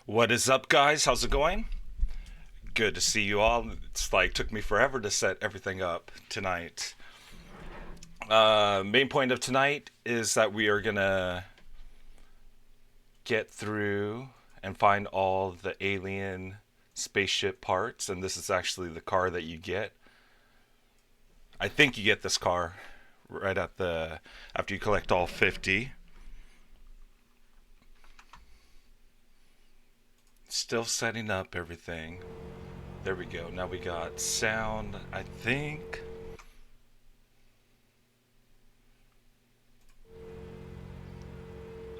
What is up, guys? How's it going? Good to see you all. It's like took me forever to set everything up tonight. Main point of tonight is that we are gonna get through and find all the alien spaceship parts, and this is actually the car that you get. I think you get this car right at the after you collect all 50. Still setting up everything. There we go. Now we got sound, I think.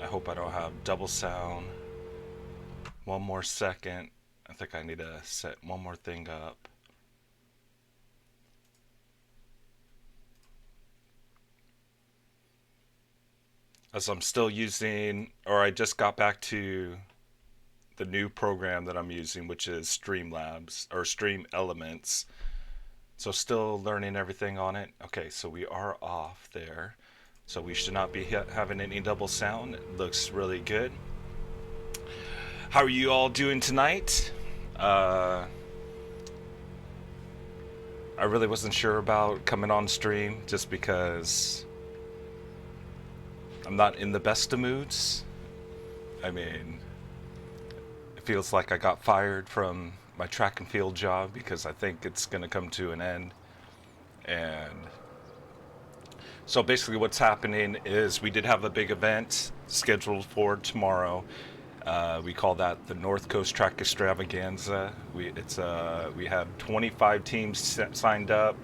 I hope I don't have double sound. One more second. I think I need to set one more thing up. As I'm still using, or I just got back to the new program that I'm using, which is Streamlabs or Stream Elements. So still learning everything on it. Okay, so we are off there. So we should not be having any double sound. It looks really good. How are you all doing tonight? I really wasn't sure about coming on stream just because I'm not in the best of moods. I mean, it feels like I got fired from my track and field job because I think it's going to come to an end. And so basically what's happening is we did have a big event scheduled for tomorrow. We call that the North Coast Track Extravaganza. We have 25 teams signed up,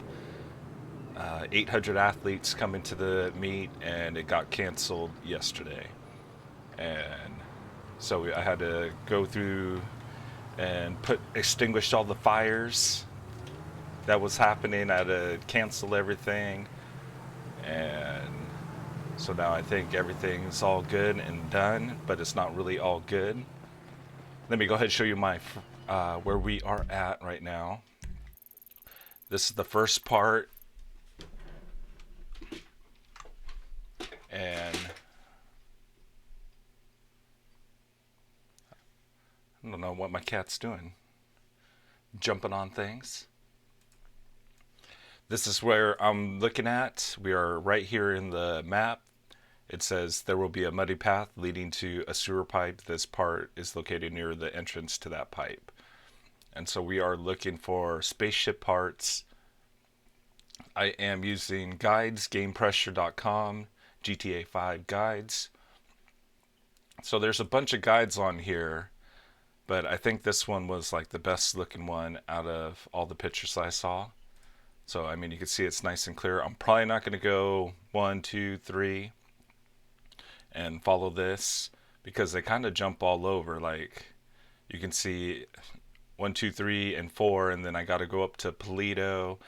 800 athletes coming to the meet, and it got canceled yesterday. And so I had to go through and extinguish all the fires that was happening. I had to cancel everything, and so now I think everything's all good and done, but it's not really all good. Let me go ahead and show you my where we are at right now. This is the first part, and I don't know what my cat's doing. Jumping on things. This is where I'm looking at. We are right here in the map. It says there will be a muddy path leading to a sewer pipe. This part is located near the entrance to that pipe. And so we are looking for spaceship parts. I am using guides, gamepressure.com, GTA 5 guides. So there's a bunch of guides on here, but I think this one was like the best looking one out of all the pictures I saw. So, I mean, you can see it's nice and clear. I'm probably not going to go 1, 2, 3 and follow this because they kind of jump all over. Like, you can see 1, 2, 3, and 4, and then I got to go up to Polito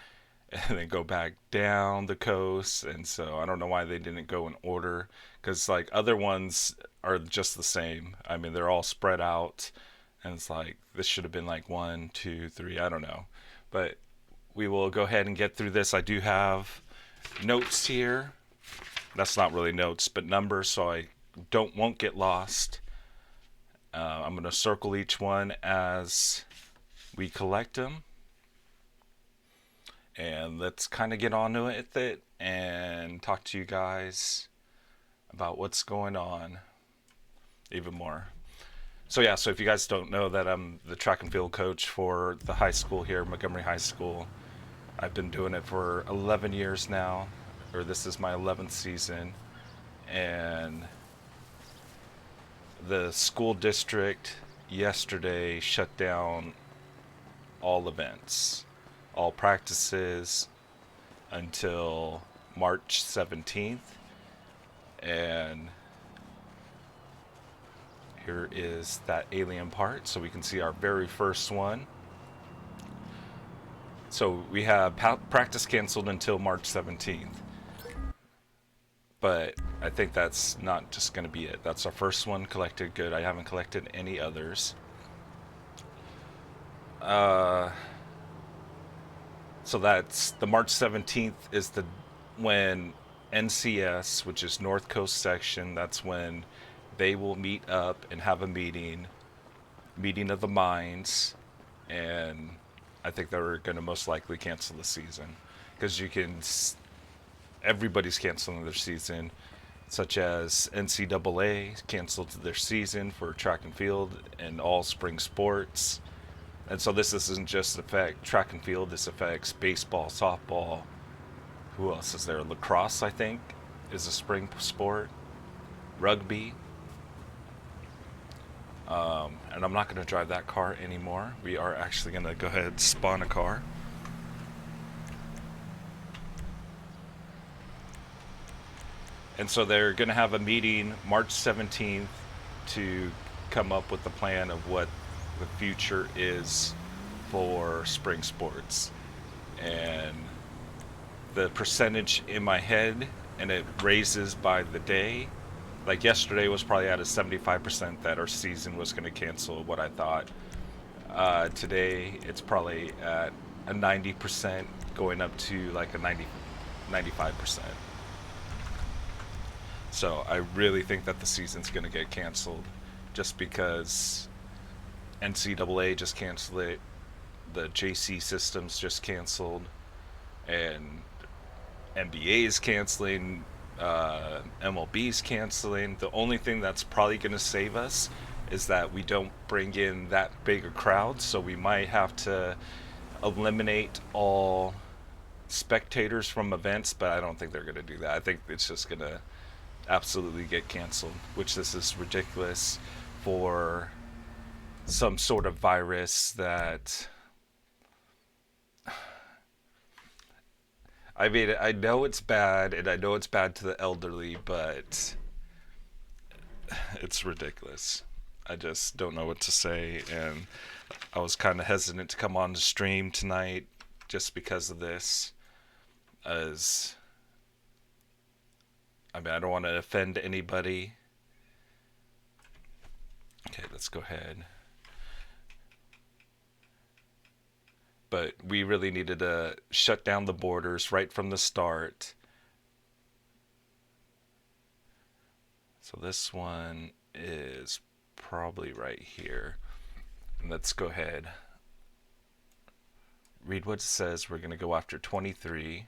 and then go back down the coast. And so I don't know why they didn't go in order because, like, other ones are just the same. I mean, they're all spread out, and it's like this should have been like 1, 2, 3. I don't know. But we will go ahead and get through this. I do have notes here. That's not really notes, but numbers, so I won't get lost. I'm going to circle each one as we collect them. And let's kind of get on to it with it and talk to you guys about what's going on even more. So yeah, so if you guys don't know that I'm the track and field coach for the high school here, Montgomery High School. I've been doing it for 11 years now, or this is my 11th season, and the school district yesterday shut down all events, all practices until March 17th, and here is that alien part, so we can see our very first one. So we have practice canceled until March 17th. But I think that's not just going to be it. That's our first one collected. Good. I haven't collected any others. So that's the March 17th is when NCS, which is North Coast Section, that's when they will meet up and have a meeting meeting of the minds, and I think they're going to most likely cancel the season because everybody's canceling their season, such as NCAA canceled their season for track and field and all spring sports. And so this doesn't just affect track and field, this affects baseball, softball. Who else is there? Lacrosse, I think, is a spring sport. Rugby. And I'm not going to drive that car anymore. We are actually going to go ahead and spawn a car. And so they're going to have a meeting March 17th to come up with the plan of what the future is for spring sports. And the percentage in my head, and it raises by the day. Like yesterday was probably at a 75% that our season was going to cancel what I thought. Today it's probably at a 90% going up to like a 95%. So I really think that the season's going to get canceled just because NCAA just canceled it, the JC systems just canceled, and NBA is canceling, MLB is canceling. The only thing that's probably going to save us is that we don't bring in that big a crowd, so we might have to eliminate all spectators from events, but I don't think they're going to do that. I think it's just going to absolutely get canceled, which this is ridiculous for some sort of virus that, I mean, I know it's bad and I know it's bad to the elderly, but it's ridiculous. I just don't know what to say, and I was kind of hesitant to come on the stream tonight just because of this, as I mean, I don't want to offend anybody. Okay, let's go ahead. But we really needed to shut down the borders right from the start. So this one is probably right here. Let's go ahead. Read what it says. We're going to go after 23.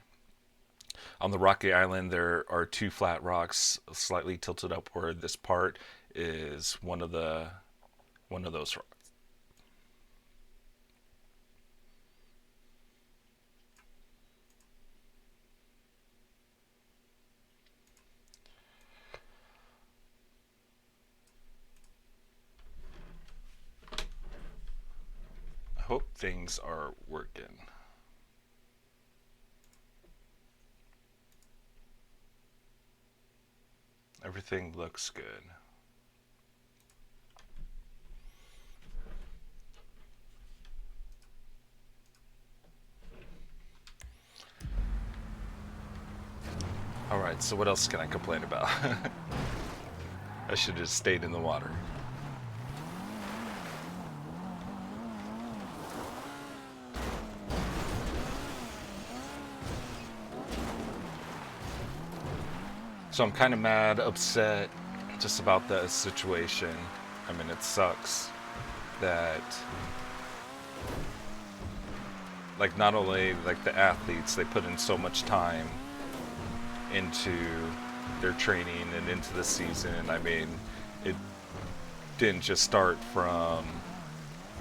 On the rocky island, there are two flat rocks slightly tilted upward. This part is one of those rocks. I hope things are working. Everything looks good. Alright, so what else can I complain about? I should have stayed in the water. So I'm kind of mad, upset, just about the situation. I mean, it sucks that, like, not only like the athletes, they put in so much time into their training and into the season. I mean, it didn't just start from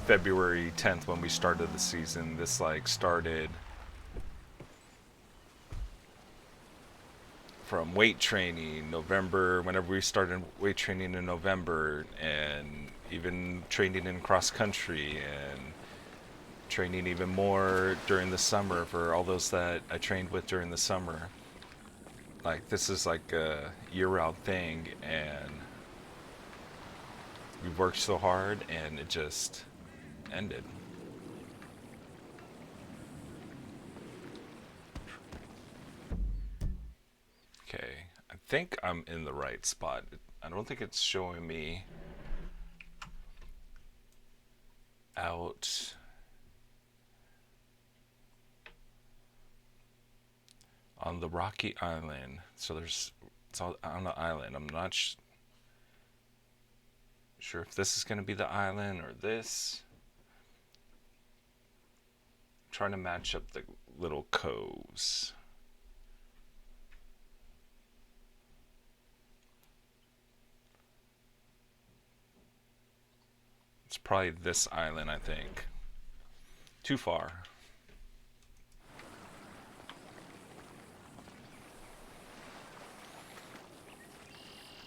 February 10th when we started the season. This like started from weight training November, whenever we started weight training in November, and even training in cross country, and training even more during the summer for all those that I trained with during the summer. Like, this is like a year-round thing, and we worked so hard and it just ended. Okay, I think I'm in the right spot. I don't think it's showing me out on the rocky island. So it's all on the island. I'm not Sure if this is going to be the island or this. I'm trying to match up the little coves. It's probably this island, I think. Too far.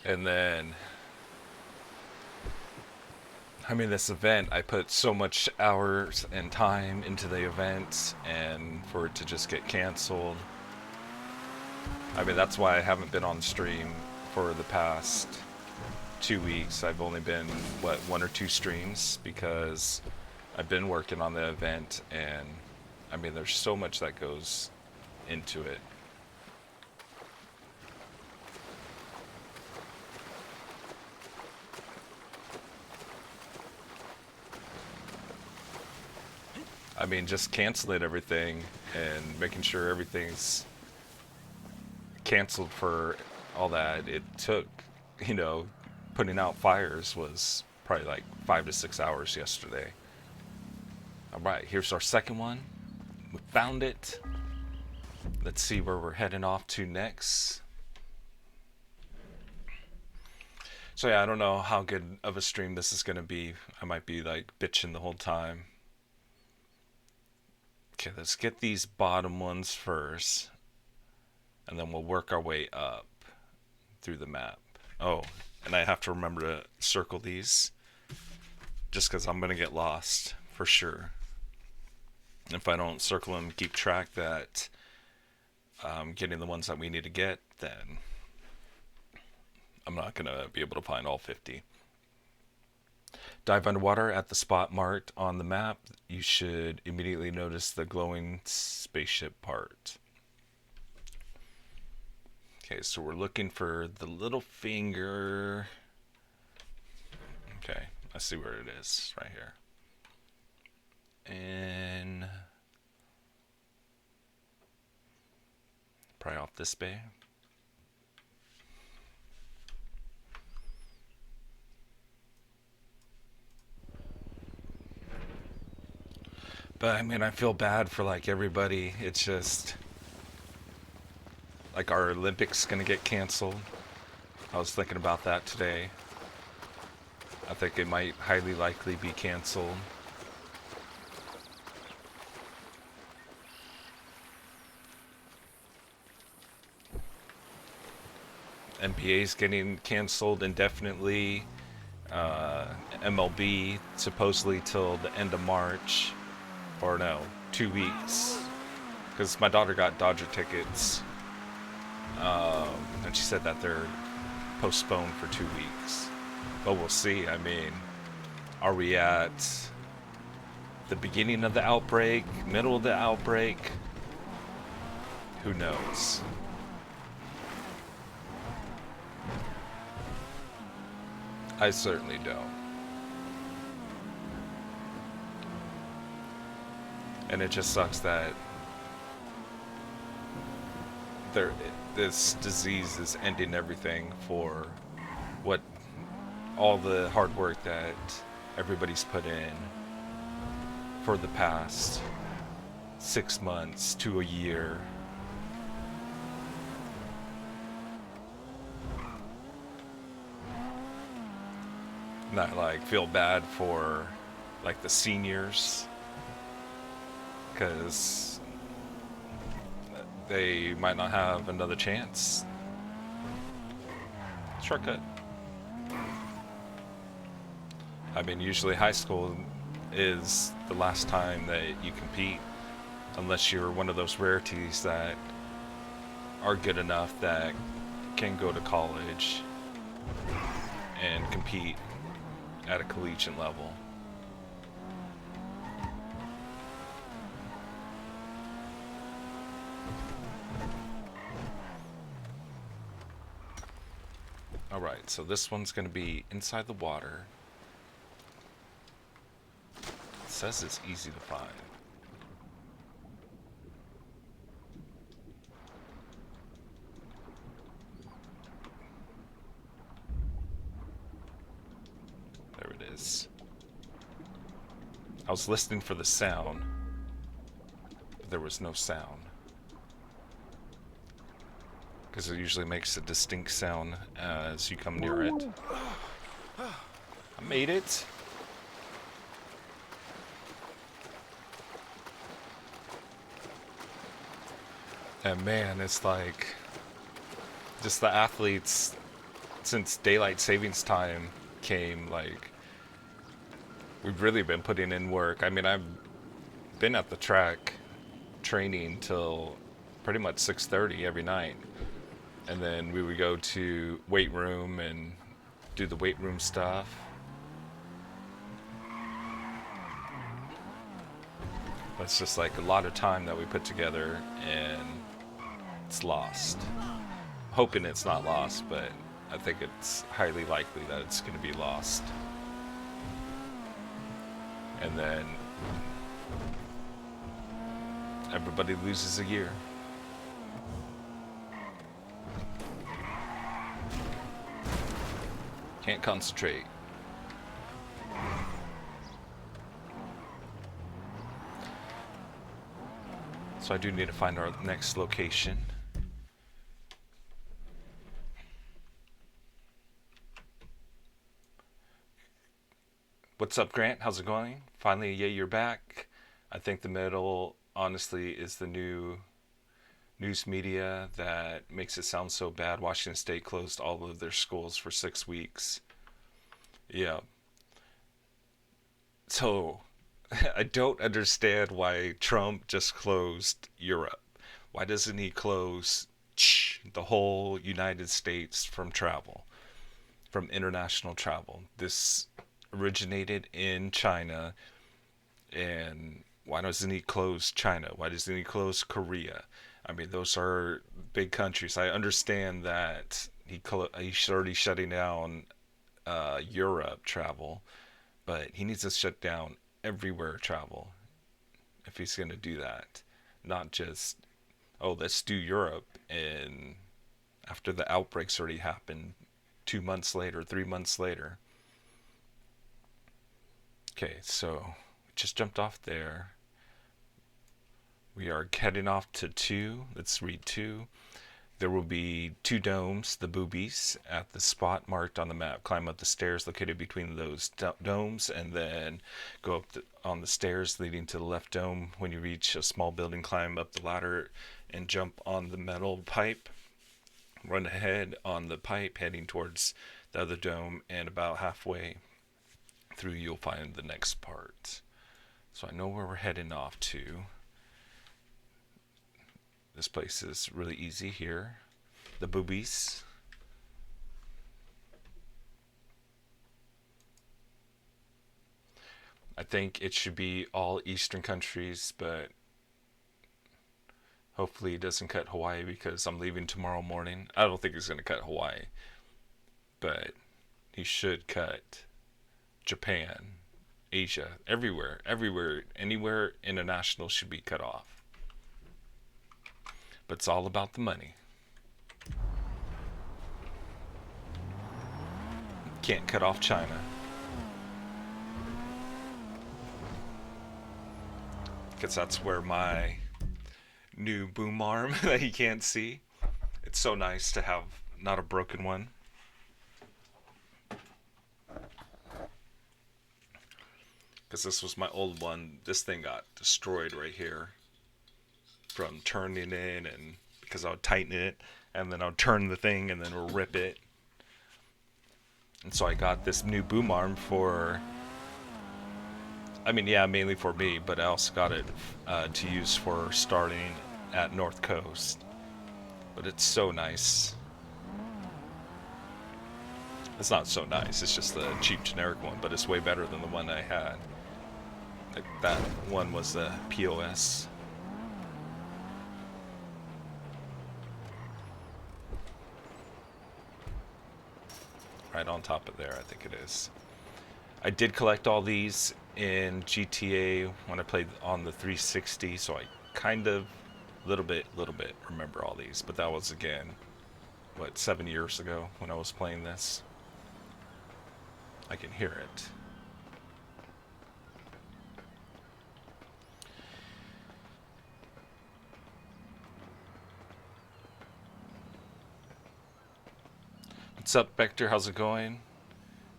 And then, I mean, this event, I put so much hours and time into the event, and for it to just get canceled. I mean, that's why I haven't been on stream for the past 2 weeks. I've only been, what, 1 or 2 streams because I've been working on the event, and I mean, there's so much that goes into it. I mean, just canceling everything and making sure everything's canceled for all that. It took, you know, putting out fires was probably like 5 to 6 hours yesterday. All right, here's our second one. We found it. Let's see where we're heading off to next. So yeah, I don't know how good of a stream this is going to be. I might be like bitching the whole time. Okay, let's get these bottom ones first, and then we'll work our way up through the map. Oh, and I have to remember to circle these, just because I'm going to get lost, for sure. If I don't circle them, keep track that I'm getting the ones that we need to get, then I'm not going to be able to find all 50. Dive underwater at the spot marked on the map. You should immediately notice the glowing spaceship part. Okay, so we're looking for the little finger. Okay, I see where it is, right here. And probably off this bay. But I mean, I feel bad for like everybody. It's just like our Olympics gonna get canceled. I was thinking about that today. I think it might highly likely be canceled. NBA's getting canceled indefinitely. MLB supposedly till the end of March. Or no, 2 weeks. Because my daughter got Dodger tickets. And she said that they're postponed for 2 weeks. But we'll see. I mean, are we at the beginning of the outbreak? Middle of the outbreak? Who knows? I certainly don't. And it just sucks that this disease is ending everything for what all the hard work that everybody's put in for the past 6 months to a year. And I like feel bad for like the seniors, because they might not have another chance. Shortcut. I mean, usually high school is the last time that you compete, unless you're one of those rarities that are good enough that can go to college and compete at a collegiate level. Alright, so this one's going to be inside the water. It says it's easy to find. I was listening for the sound, but there was no sound. Because it usually makes a distinct sound as you come near it. I made it! And man, it's like, just the athletes, since daylight savings time came, like, we've really been putting in work. I mean, I've been at the track training till pretty much 6:30 every night. And then we would go to weight room and do the weight room stuff. It's just like a lot of time that we put together, and it's lost. Hoping it's not lost, but I think it's highly likely that it's going to be lost. And then everybody loses a year. Can't concentrate. So I do need to find our next location. What's up, Grant? How's it going? Finally, yay, you're back. I think the middle, honestly, is the new news media that makes it sound so bad. Washington State closed all of their schools for 6 weeks. Yeah. So, I don't understand why Trump just closed Europe. Why doesn't he close the whole United States from travel, from international travel? This originated in China, and why doesn't he close China? Why doesn't he close Korea? I mean, those are big countries. I understand that he's already shutting down Europe travel, but he needs to shut down everywhere travel if he's going to do that. Not just, oh, let's do Europe, and after the outbreaks already happened 2 months later, 3 months later. Okay, so just jumped off there. We are heading off to 2. Let's read 2. There will be 2 domes, the boobies, at the spot marked on the map. Climb up the stairs located between those domes, and then go up on the stairs leading to the left dome. When you reach a small building, climb up the ladder and jump on the metal pipe. Run ahead on the pipe heading towards the other dome, and about halfway through you'll find the next part. So I know where we're heading off to. This place is really easy here. The boobies. I think it should be all Eastern countries, but hopefully it doesn't cut Hawaii because I'm leaving tomorrow morning. I don't think he's going to cut Hawaii, but he should cut Japan, Asia, everywhere, anywhere international should be cut off. But it's all about the money. Can't cut off China. Because that's where my new boom arm that you can't see. It's so nice to have not a broken one. Because this was my old one. This thing got destroyed right here from turning in, and because I would tighten it and then I would turn the thing and then rip it. And so I got this new boom arm for, I mean, yeah, mainly for me, but I also got it to use for starting at North Coast. But it's so nice. It's not so nice, it's just the cheap generic one, but it's way better than the one I had. Like, that one was the POS. Right on top of there, I think it is. I did collect all these in GTA when I played on the 360, so I kind of, little bit remember all these. But that was, again, what, 7 years ago when I was playing this. I can hear it. What's up, Vector? How's it going?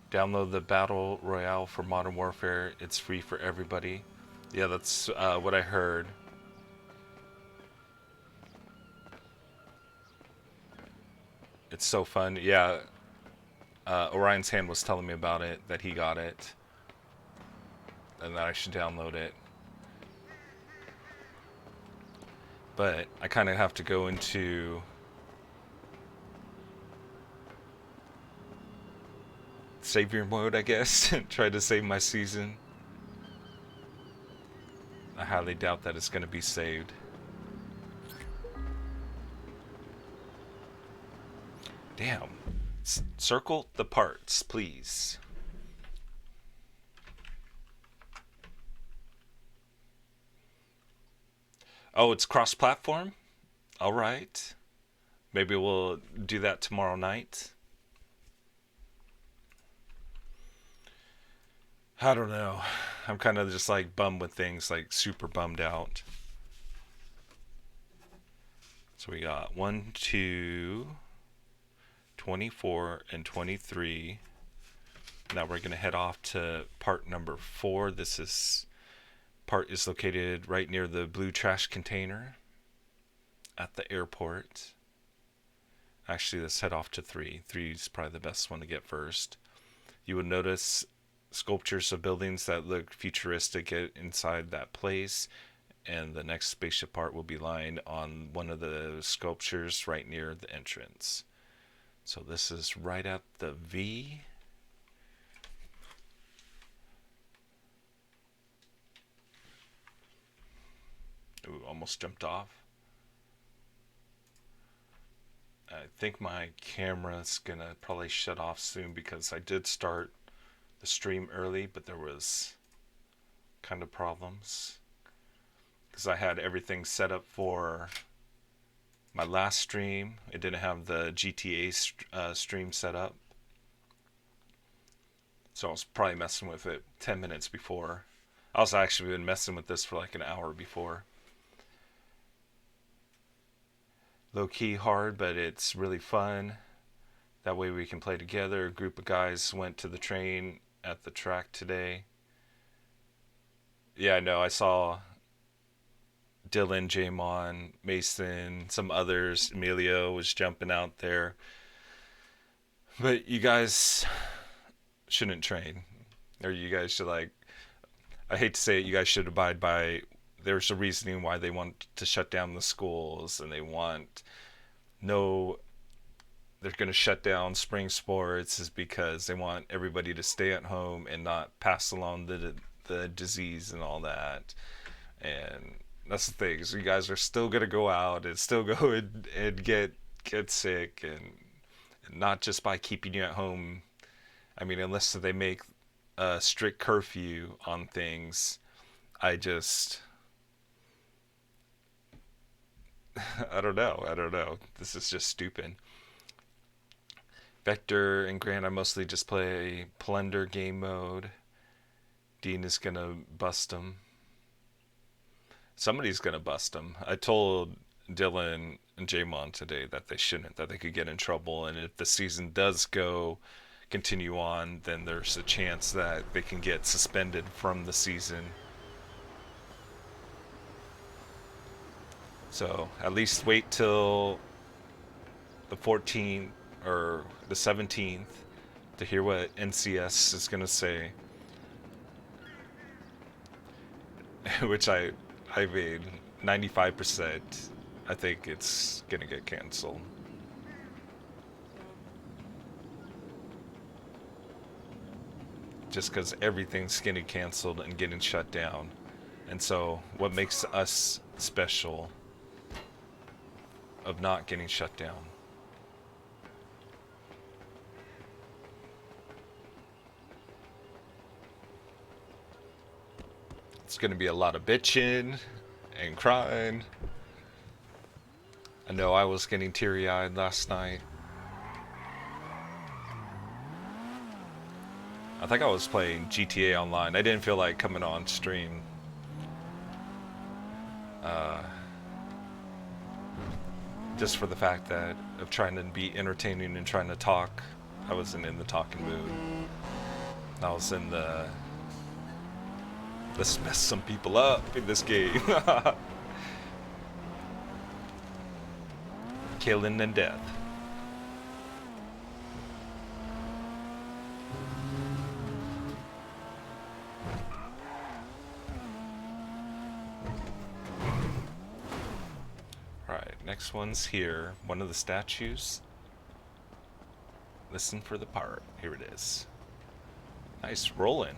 Download the Battle Royale for Modern Warfare. It's free for everybody. Yeah, that's what I heard. It's so fun. Yeah, Orion's Hand was telling me about it, that he got it, and that I should download it. But I kind of have to go into savior mode, I guess, and try to save my season. I highly doubt that it's going to be saved. Damn. Circle the parts, please. Oh, it's cross-platform? All right. Maybe we'll do that tomorrow night. I don't know. I'm kind of just like bummed with things, like super bummed out. So we got 1, 2, 24, and 23. Now we're going to head off to part number 4. This part is located right near the blue trash container at the airport. Actually, let's head off to 3. 3 is probably the best one to get first. You will notice sculptures of buildings that look futuristic inside that place, and the next spaceship part will be lying on one of the sculptures right near the entrance. So this is right at the V. Ooh, almost jumped off. I think my camera's gonna probably shut off soon because I did start the stream early, but there was kind of problems because I had everything set up for my last stream. It didn't have the GTA stream set up, so I was probably messing with it 10 minutes before. I was actually been messing with this for like an hour before. Low-key hard, but it's really fun. That way we can play together. A group of guys went to the train at the track today. Yeah, I know. I saw Dylan, Jamon, Mason, some others. Emilio was jumping out there. But you guys shouldn't train. Or you guys should, like, I hate to say it, you guys should abide by, there's a reasoning why they want to shut down the schools, and they want they're going to shut down spring sports is because they want everybody to stay at home and not pass along the disease and all that. And that's the thing, is you guys are still going to go out and still go and get sick, and not just by keeping you at home. I mean, unless they make a strict curfew on things, I don't know. This is just stupid. Vector and Grant, I mostly just play Plunder game mode. Dean is gonna bust him. Somebody's gonna bust him. I told Dylan and Jamon today that they shouldn't, that they could get in trouble, and if the season does continue on, then there's a chance that they can get suspended from the season. So at least wait till the 14th or the 17th to hear what NCS is gonna say. Which I mean, 95%, I think it's gonna get canceled. Just because everything's getting canceled and getting shut down. And so what makes us special of not getting shut down? It's gonna be a lot of bitching and crying. I know I was getting teary-eyed last night. I think I was playing GTA Online. I didn't feel like coming on stream. Just for the fact that of trying to be entertaining and trying to talk I wasn't in the talking mood. I was in the let's mess some people up in this game. Killing and death. Alright, next one's here. One of the statues. Listen for the part. Here it is. Nice, rolling.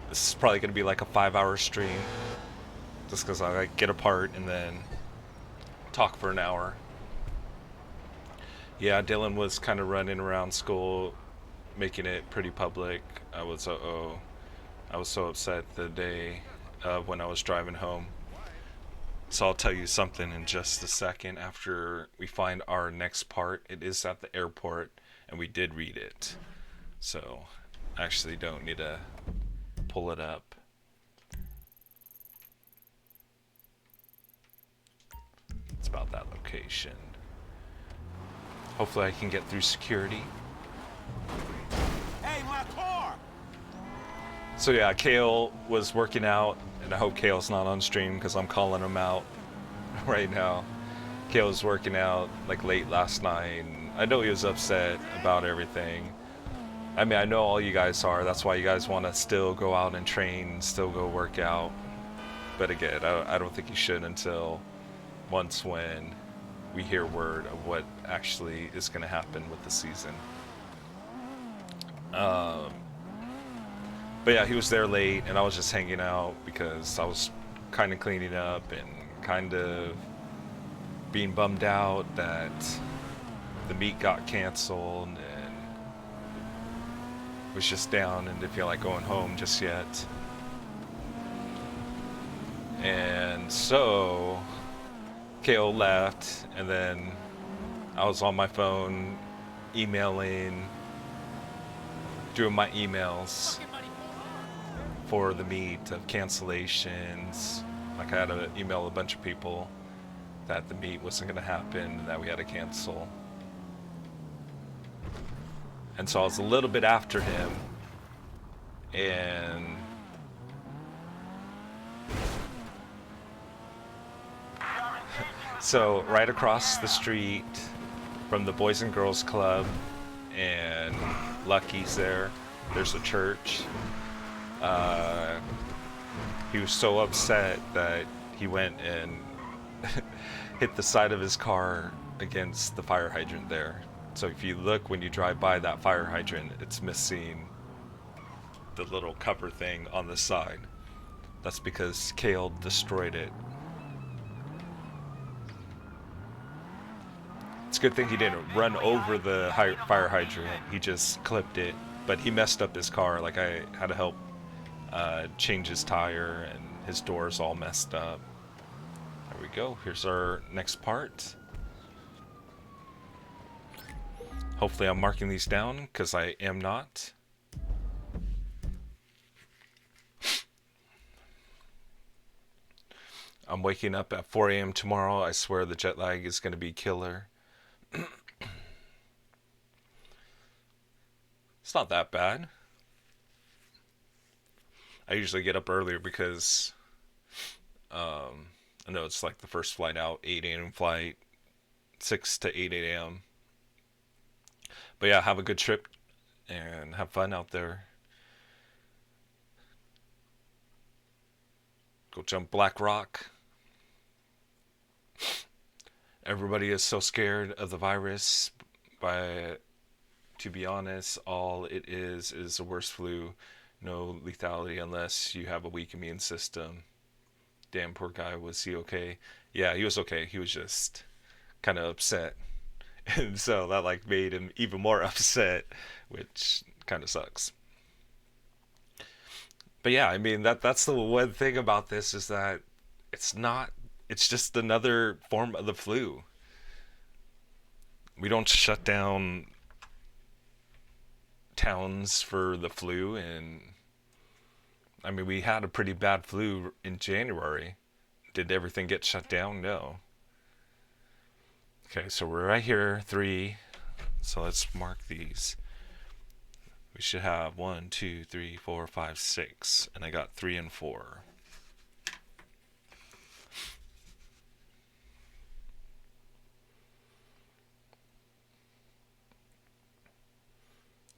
This is probably going to be like a 5-hour stream. Just because I like get a part and then talk for an hour. Yeah, Dylan was kind of running around school, making it pretty public. I was so upset the day when I was driving home. So I'll tell you something in just a second after we find our next part. It is at the airport, and we did read it. So I actually don't need to pull it up. It's about that location. Hopefully I can get through security. Hey, my car! So yeah, Kale was working out, and I hope Kale's not on stream because I'm calling him out right now. Kale was working out like late last night, and I know he was upset about everything. I mean, I know all you guys are. That's why you guys want to still go out and train, still go work out. But again, I don't think you should until once when we hear word of what actually is going to happen with the season. But yeah, he was there late, and I was just hanging out because I was kind of cleaning up and kind of being bummed out that the meet got canceled, and was just down and didn't feel like going home just yet. And so Kale left, and then I was on my phone emailing, doing my emails for the meet of cancellations. Like I had to email a bunch of people that the meet wasn't going to happen and that we had to cancel. And so I was a little bit after him, and so right across the street from the Boys and Girls Club and Lucky's there's a church. He was so upset that he went and hit the side of his car against the fire hydrant there. So if you look when you drive by that fire hydrant, it's missing the little cover thing on the side. That's because Kale destroyed it. It's a good thing he didn't run over the fire hydrant. He just clipped it, but he messed up his car. Like I had to help change his tire, and his door's all messed up. There we go. Here's our next part. Hopefully I'm marking these down, because I am not. I'm waking up at 4 a.m. tomorrow. I swear the jet lag is going to be killer. It's not that bad. I usually get up earlier because I know it's like the first flight out, 8 a.m. flight, 6 to 8 a.m. But yeah, have a good trip and have fun out there. Go jump Black Rock. Everybody is so scared of the virus, but to be honest, all it is a worse flu. No lethality unless you have a weak immune system. Damn, poor guy. Was he okay? Yeah, he was okay. He was just kind of upset. And so that like made him even more upset, which kind of sucks. But yeah, I mean, that's the one thing about this is that it's just another form of the flu. We don't shut down towns for the flu, and I mean, we had a pretty bad flu in January. Did everything get shut down? No. Okay, so we're right here. 3, So let's mark these. We should have 1, 2, 3, 4, 5, 6, and I got 3 and 4.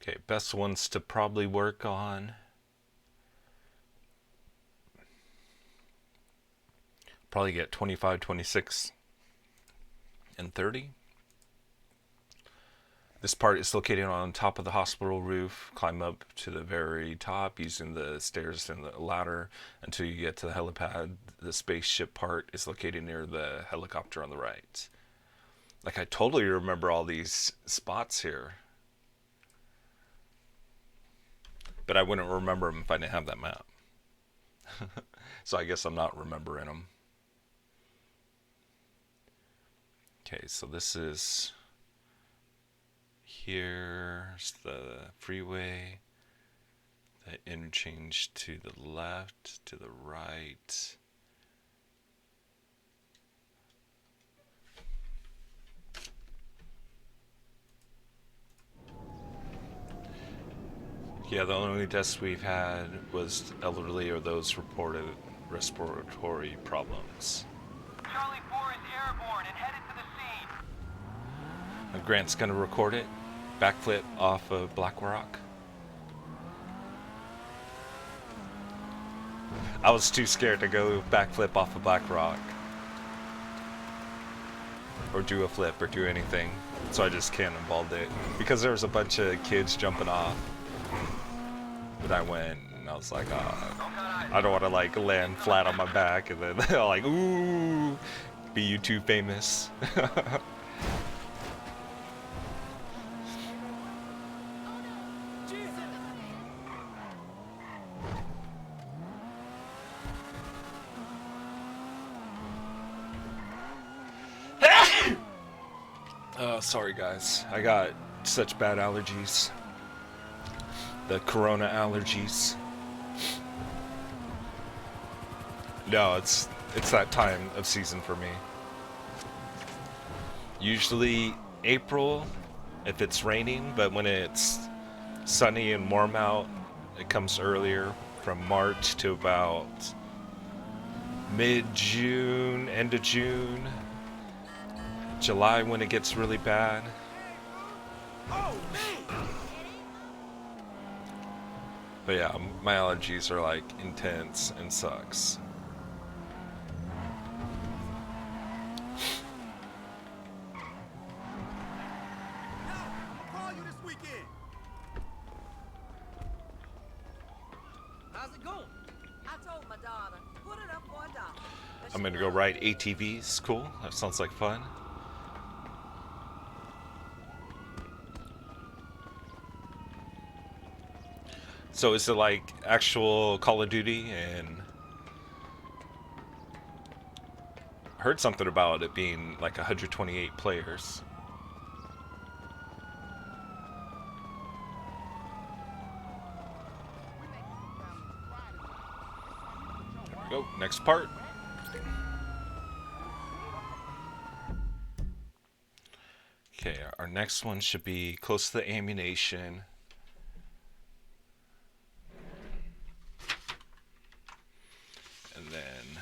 Okay, best ones to probably work on. Probably get 25, 26, and 30. This part is located on top of the hospital roof. Climb up to the very top using the stairs and the ladder until you get to the helipad. The spaceship part is located near the helicopter on the right. Like, I totally remember all these spots here. But I wouldn't remember them if I didn't have that map. So I guess I'm not remembering them. Okay, so this is... Here's the freeway, the interchange to the left, to the right. Yeah, the only deaths we've had was elderly or those reported respiratory problems. Charlie 4 is airborne and headed to the scene. Grant's gonna record it. Backflip off of Black Rock. I was too scared to go backflip off of Black Rock. Or do a flip or do anything. So I just cannonballed it. Because there was a bunch of kids jumping off. But I went and I was like, I don't want to like land flat on my back and then they're like, ooh, be YouTube famous. Sorry guys, I got such bad allergies. The corona allergies. No, it's that time of season for me. Usually April if it's raining, but when it's sunny and warm out, it comes earlier, from March to about mid-June, end of June. July when it gets really bad. But yeah, my allergies are like intense and sucks. I'll call you this weekend. How's it going? I told my daughter, put it up for $1. I'm gonna go ride ATVs. Cool. That sounds like fun. So is it like actual Call of Duty? And I heard something about it being like 128 players. There we go. Next part. Okay, our next one should be close to the ammunition. And then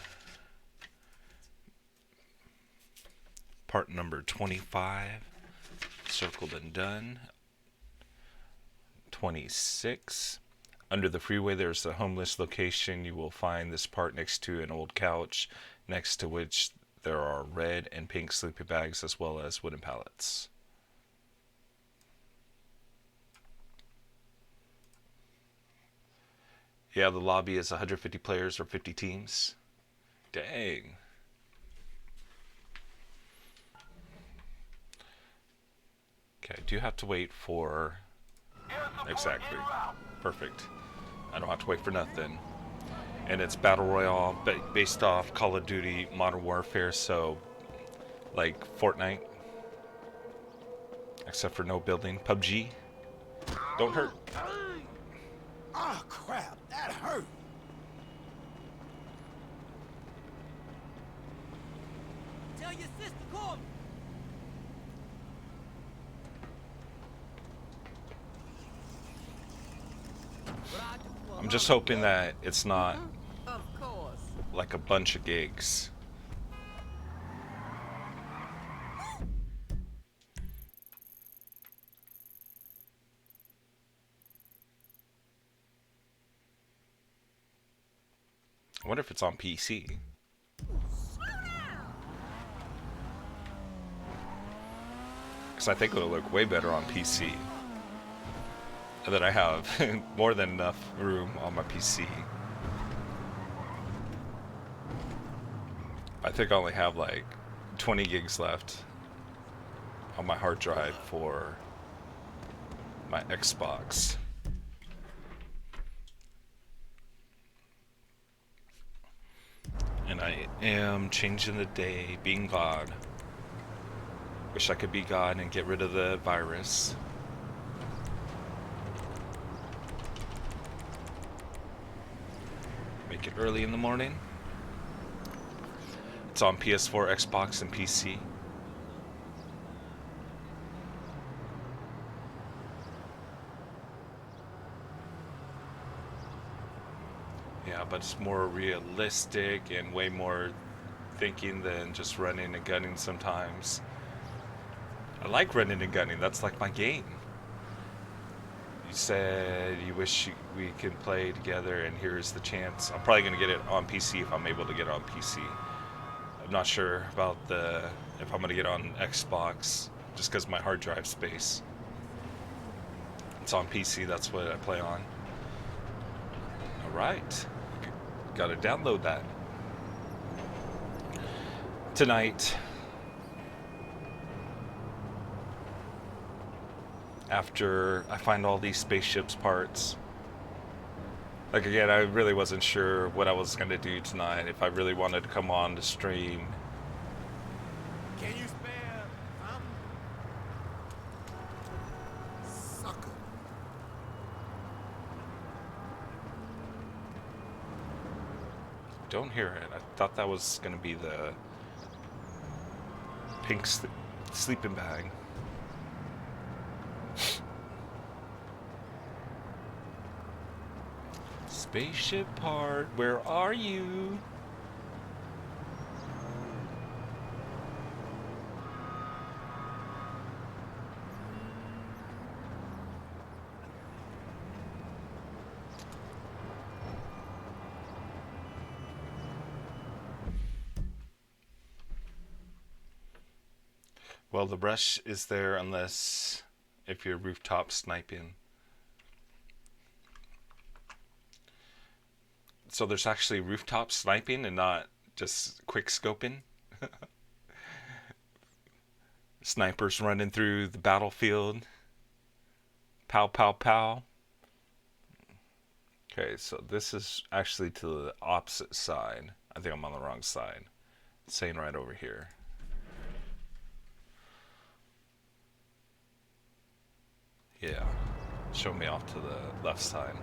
part number 25, circled and done. 26, under the freeway there's a homeless location. You will find this part next to an old couch, next to which there are red and pink sleeping bags as well as wooden pallets. Yeah, the lobby is 150 players or 50 teams. Dang. Okay, I do have to wait for... Exactly. Perfect. I don't have to wait for nothing. And it's Battle Royale, based off Call of Duty Modern Warfare, so... like Fortnite. Except for no building. PUBG. Don't hurt. Oh, crap. That hurt. Tell your sister, call me. just hoping that it's not Of course. like a bunch of gigs. I wonder if it's on PC. Slow down. Because I think it'll look way better on PC. And that I have more than enough room on my PC. I think I only have like 20 gigs left on my hard drive for my Xbox. And I am changing the day, being God. Wish I could be God and get rid of the virus. Make it early in the morning. It's on PS4, Xbox, and PC. Yeah, but it's more realistic and way more thinking than just running and gunning sometimes. I like running and gunning, that's like my game. You said you wish we could play together, and here's the chance. I'm probably going to get it on PC if I'm able to get it on PC. I'm not sure about if I'm going to get it on Xbox, just because my hard drive space. It's on PC, that's what I play on. Alright. Gotta download that. Tonight, after I find all these spaceships parts. Like again, I really wasn't sure what I was gonna do tonight, if I really wanted to come on the stream. Can you spare sucker? Don't hear it. I thought that was gonna be the pink sleeping bag. Spaceship part, where are you? Well, the brush is there unless if you're rooftop sniping. So there's actually rooftop sniping and not just quick scoping. Snipers running through the battlefield. Pow, pow, pow. Okay, so this is actually to the opposite side. I think I'm on the wrong side. It's saying right over here. Yeah, show me off to the left side.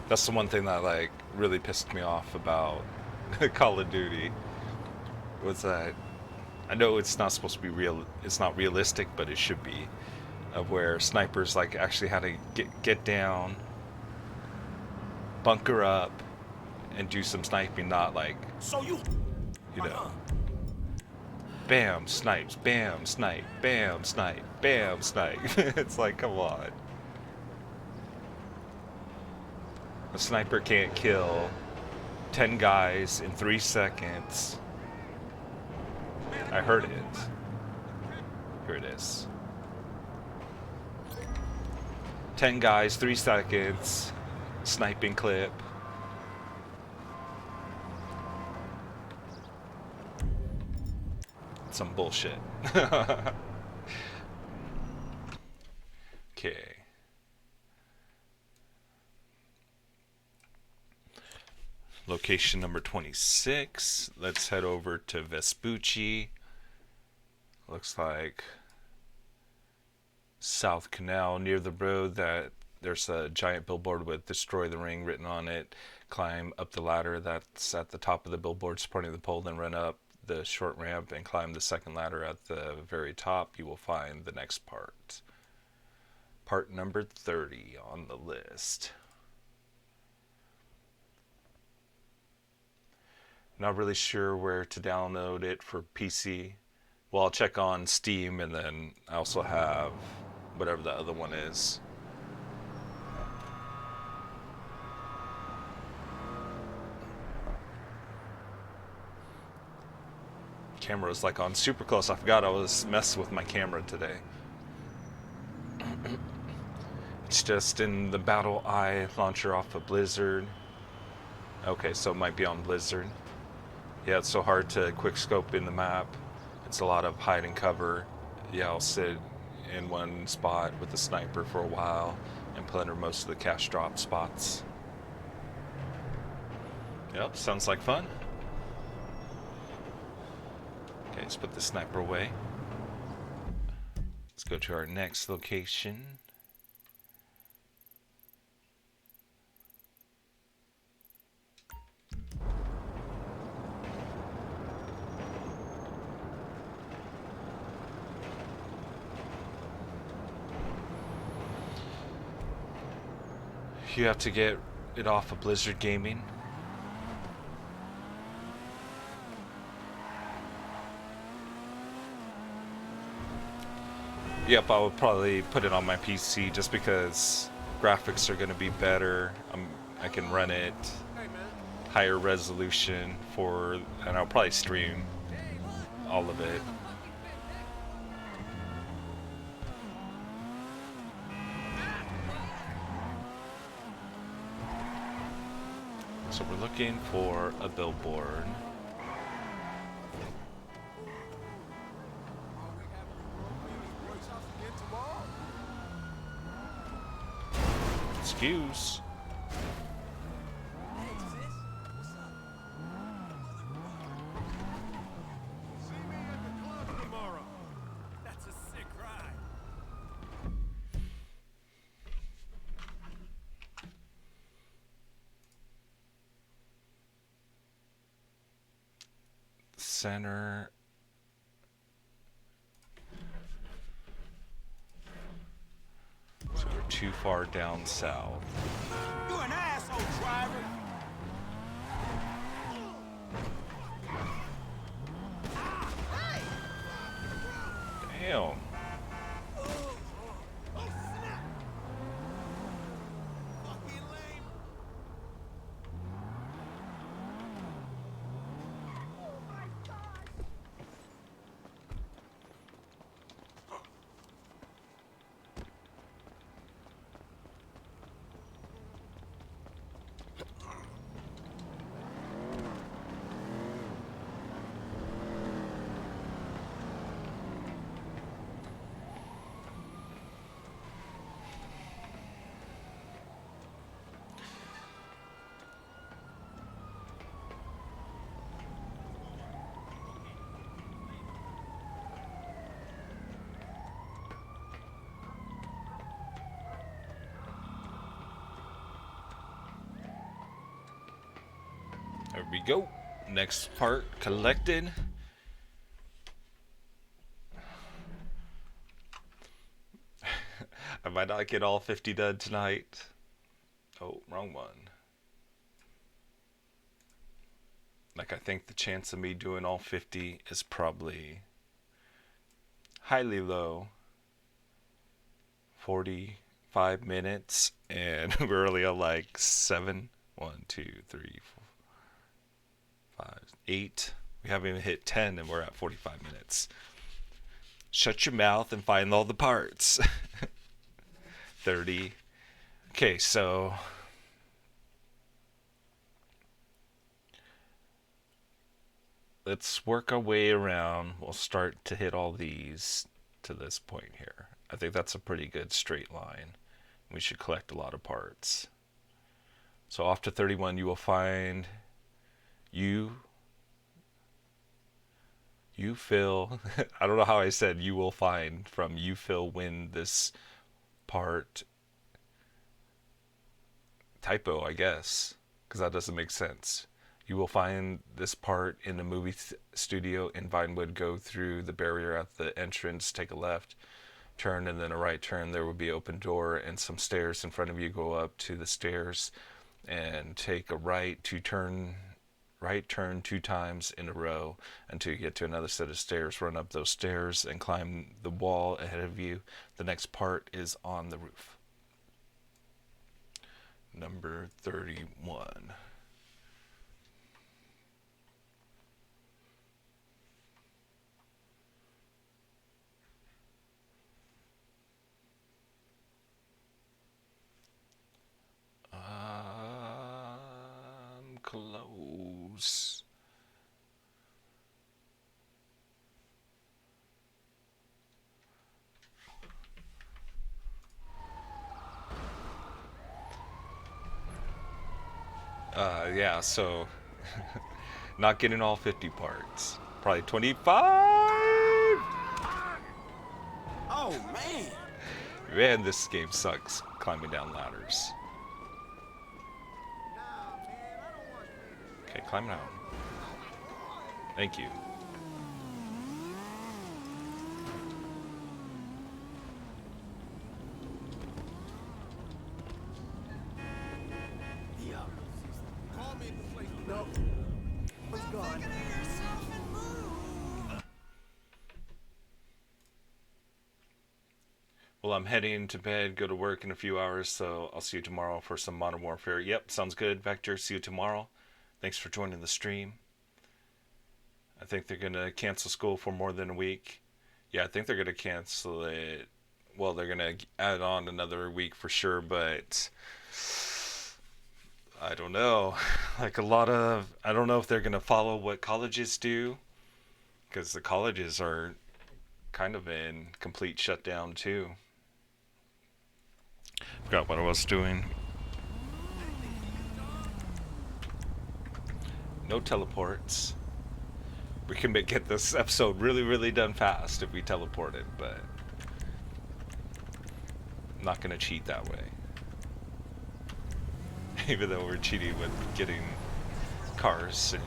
That's the one thing that like really pissed me off about Call of Duty was that I know it's not supposed to be real. It's not realistic, but it should be. Of where snipers like actually had to get down, bunker up, and do some sniping. Not like So you know, bam snipes, bam snipe, bam snipe, bam snipe. It's like, come on. A sniper can't kill 10 guys in 3 seconds. I heard it. Here it is. 10 guys, 3 seconds. Sniping clip. Some bullshit. Okay. Location number 26. Let's head over to Vespucci. Looks like South Canal near the road that there's a giant billboard with "Destroy the Ring" written on it. Climb up the ladder that's at the top of the billboard supporting the pole, then run up the short ramp and climb the second ladder at the very top. You will find the next part. Part number 30 on the list. Not really sure where to download it for PC. Well, I'll check on Steam, and then I also have whatever the other one is. Camera's like on super close. I forgot I was messing with my camera today. It's just in the Battle Eye launcher off of Blizzard. Okay, so it might be on Blizzard. Yeah, it's so hard to quick scope in the map. It's a lot of hide and cover. Yeah, I'll sit in one spot with the sniper for a while and plunder most of the cash drop spots. Yep, sounds like fun. Okay, let's put the sniper away. Let's go to our next location. You have to get it off of Blizzard Gaming. Yep, I would probably put it on my PC just because graphics are going to be better. I can run it higher resolution for, and I'll probably stream all of it. So we're looking for a billboard. Excuse. Hey, sis. What's up? See me at the club tomorrow. That's a sick ride. Center. So we're too far down south. You an asshole, driver. Damn. Oh, snap. Fucking lame. There we go. Next part collected. I might not get all 50 done tonight. Oh, wrong one. Like, I think the chance of me doing all 50 is probably highly low. 45 minutes, and we're only at like 7. 1, 2, 3, 4, 5, 8. We haven't even hit 10, and we're at 45 minutes. Shut your mouth and find all the parts. 30. Okay, so let's work our way around. We'll start to hit all these to this point here. I think that's a pretty good straight line. We should collect a lot of parts. So off to 31, you will find you Phil. I don't know how I said you will find from you Phil win this part. Typo, I guess, because that doesn't make sense. You will find this part in the movie studio in Vinewood. Go through the barrier at the entrance, take a left, turn and then a right turn. There will be an open door and some stairs in front of you. Go up to the stairs and take a right turn 2 times in a row until you get to another set of stairs. Run up those stairs and climb the wall ahead of you. The next part is on the roof. Number 31. Close. Yeah, so not getting all 50 parts. Probably 25. Oh, man. Man, this game sucks climbing down ladders. Okay, climb down. Thank you. Call me at the place. Nope. Was gone. Well, I'm heading to bed, go to work in a few hours, so I'll see you tomorrow for some Modern Warfare. Yep, sounds good, Vector. See you tomorrow. Thanks for joining the stream. I think they're going to cancel school for more than a week. Yeah, I think they're going to cancel it. Well, they're going to add on another week for sure, but I don't know. I don't know if they're going to follow what colleges do, because the colleges are kind of in complete shutdown too. Forgot what I was doing. No teleports. We can get this episode really, really done fast if we teleported, but I'm not gonna cheat that way. Even though we're cheating with getting cars and...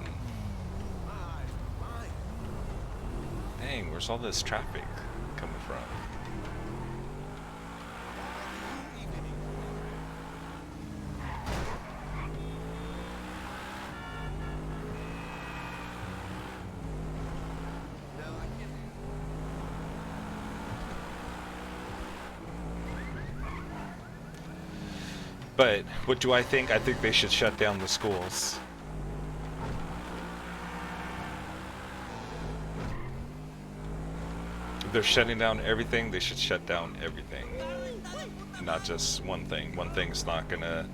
Dang, where's all this traffic coming from? But what do I think? I think they should shut down the schools. If they're shutting down everything, they should shut down everything. Not just one thing. One thing's not gonna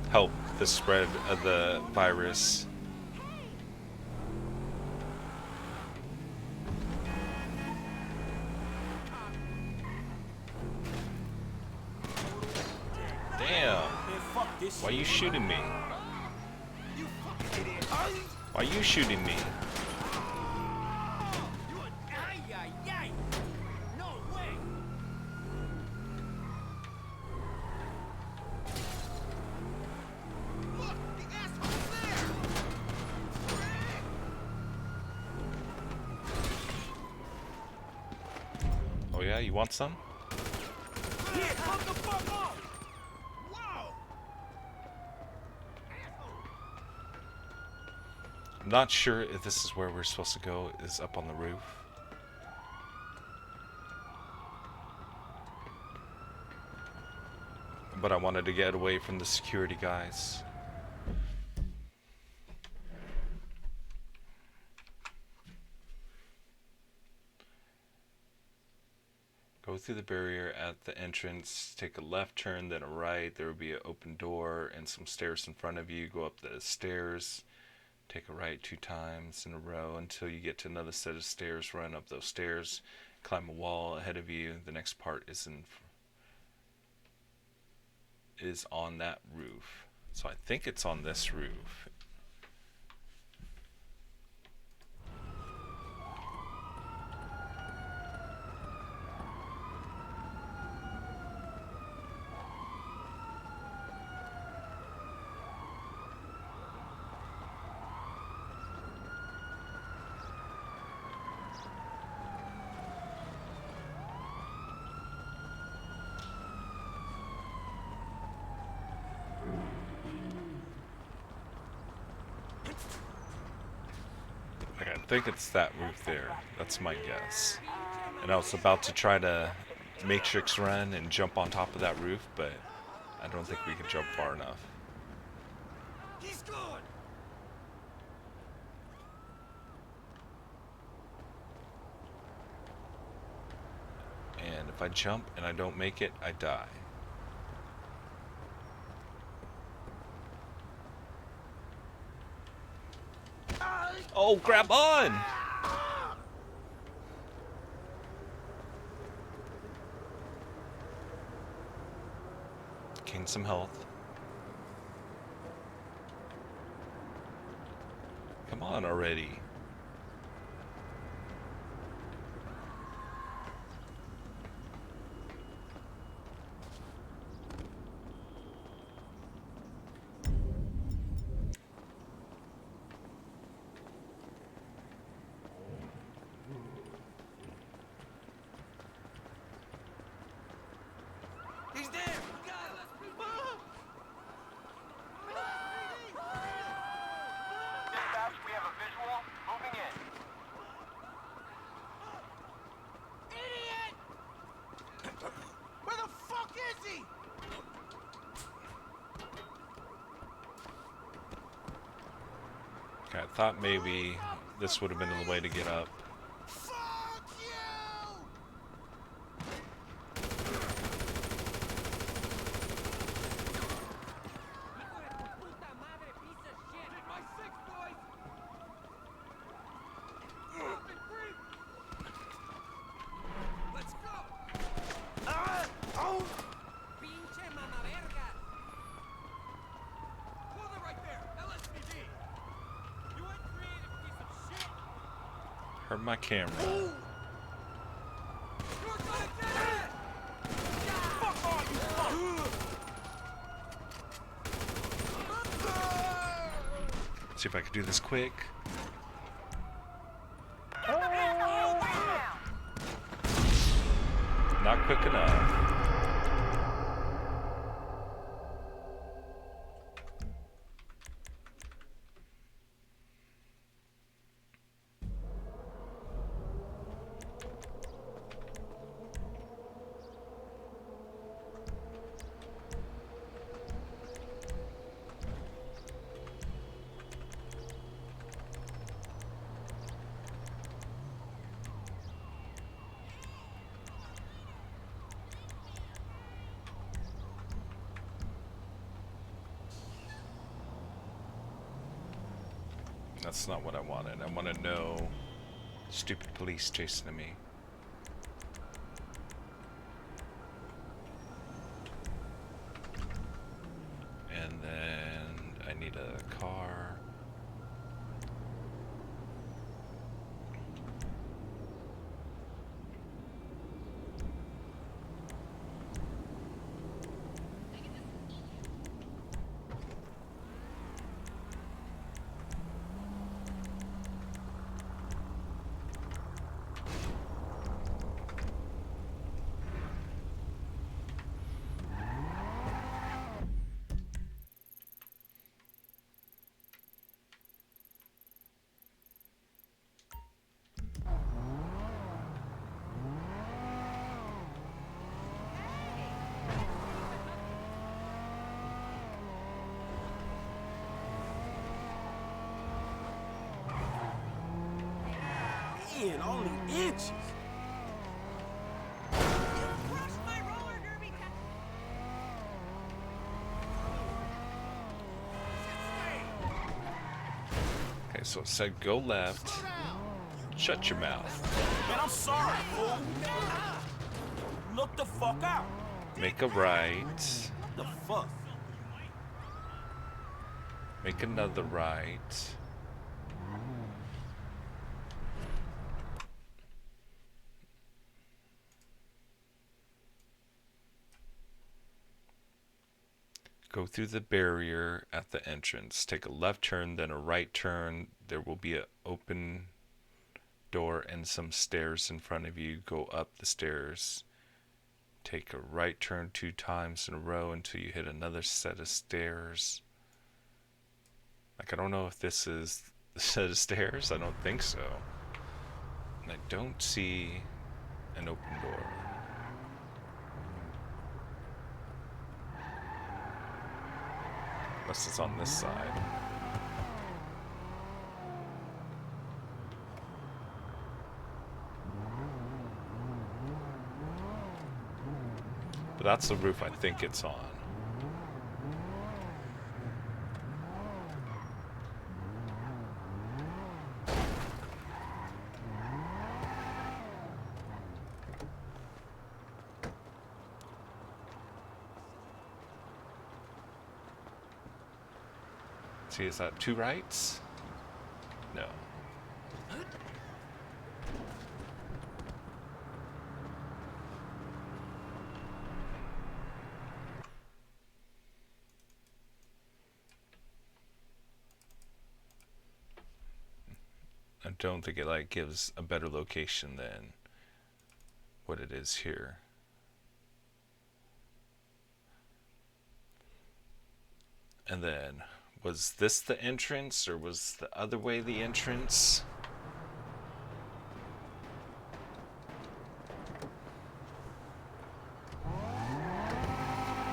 help the spread of the virus. Damn. Why are you shooting me? Why are you shooting me? Oh yeah, you want some? I'm not sure if this is where we're supposed to go, is up on the roof. But I wanted to get away from the security guys. Go through the barrier at the entrance, take a left turn, then a right. There will be an open door and some stairs in front of you. Go up the stairs, take a right 2 times in a row until you get to another set of stairs. Run up those stairs, climb a wall ahead of you. The next part is on that roof. So I think it's on this roof. think it's that roof there. That's my guess. And I was about to try to matrix run and jump on top of that roof, but I don't think we can jump far enough. He's gone. And if I jump and I don't make it, I die. Oh, grab on! Gain some health. Come on already. He's there. Got it. Dispatch, we have a visual. Moving in. Idiot! Where the fuck is he? Okay, I thought maybe this would have been the way to get up. Fuck you! Hit my six, boys! Fucking creep! Let's go! Oh! Pinche mama verga. Hold it right there! LSPD! You ain't creative piece of shit! Hurt my camera. You're gonna get it! Fuck all you fuck! See if I can do this quick. Not quick enough. That's not what I wanted. I want to know stupid police chasing me. And then I need a car. Man, only inches! Crushed my roller derby. Okay, so it said go left. Shut your mouth. Man, I'm sorry, fool! Look the fuck out! Make a right. What the fuck? Make another right. Go through the barrier at the entrance. Take a left turn, then a right turn. There will be an open door and some stairs in front of you. Go up the stairs. Take a right turn 2 times in a row until you hit another set of stairs. Like, I don't know if this is the set of stairs? I don't think so. And I don't see an open door. Unless it's on this side. But that's the roof I think it's on. See, is that 2 rights? No. I don't think it like gives a better location than what it is here. And then, was this the entrance or was the other way the entrance?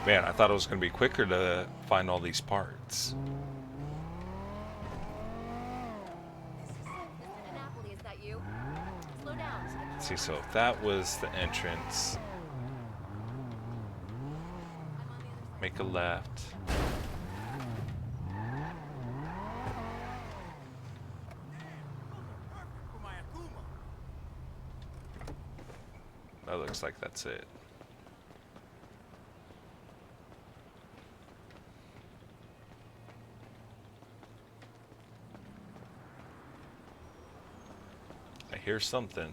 Man, I thought it was going to be quicker to find all these parts. Is that you? Slow down. See, so if that was the entrance, make a left. That looks like that's it. I hear something.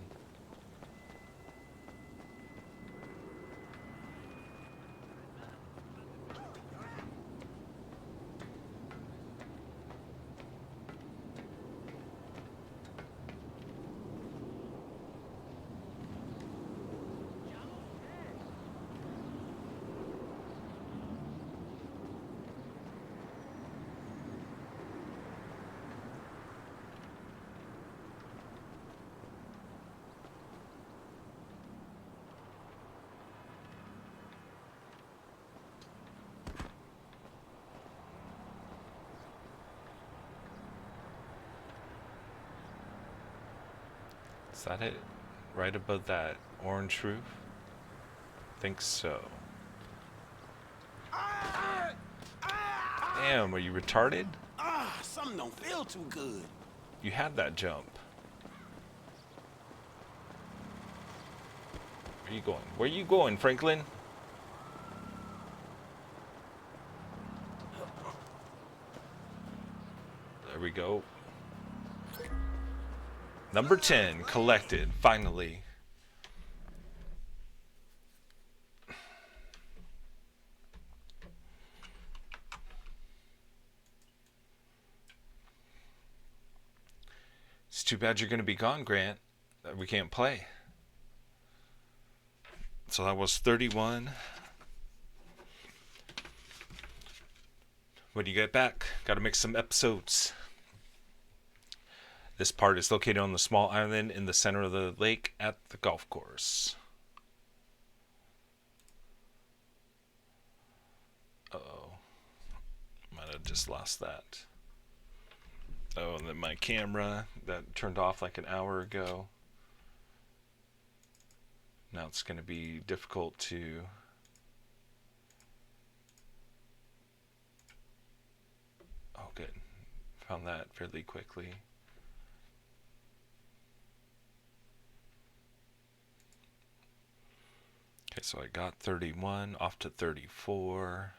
Is that it? Right above that orange roof? Think so. Damn, are you retarded? Something don't feel too good. You had that jump. Where are you going? Where are you going, Franklin? There we go. Number 10, collected, finally. It's too bad you're going to be gone, Grant. We can't play. So that was 31. When you get back, got to make some episodes. This part is located on the small island in the center of the lake at the golf course. Uh-oh. Might have just lost that. Oh, and then my camera that turned off like an hour ago. Now it's going to be difficult to... Oh, good. Found that fairly quickly. Okay, so I got 31, off to 34.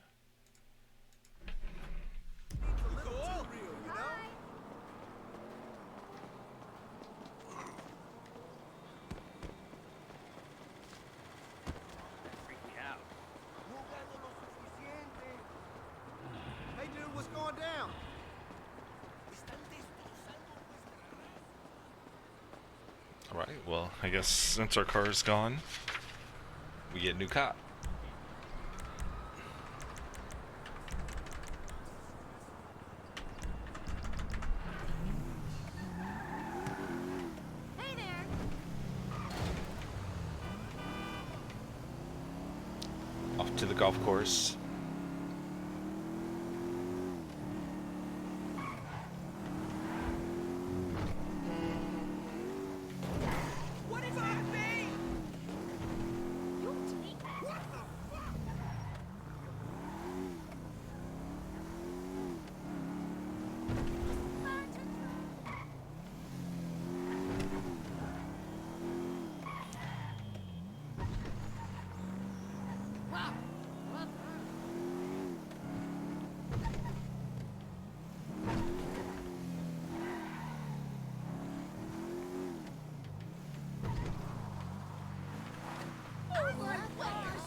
Hey, dude, what's going down? Alright, well, I guess since our car is gone, we get a new cop. to the golf course. What is on me? You take that. What the fuck? Wow. What? Oh my gosh.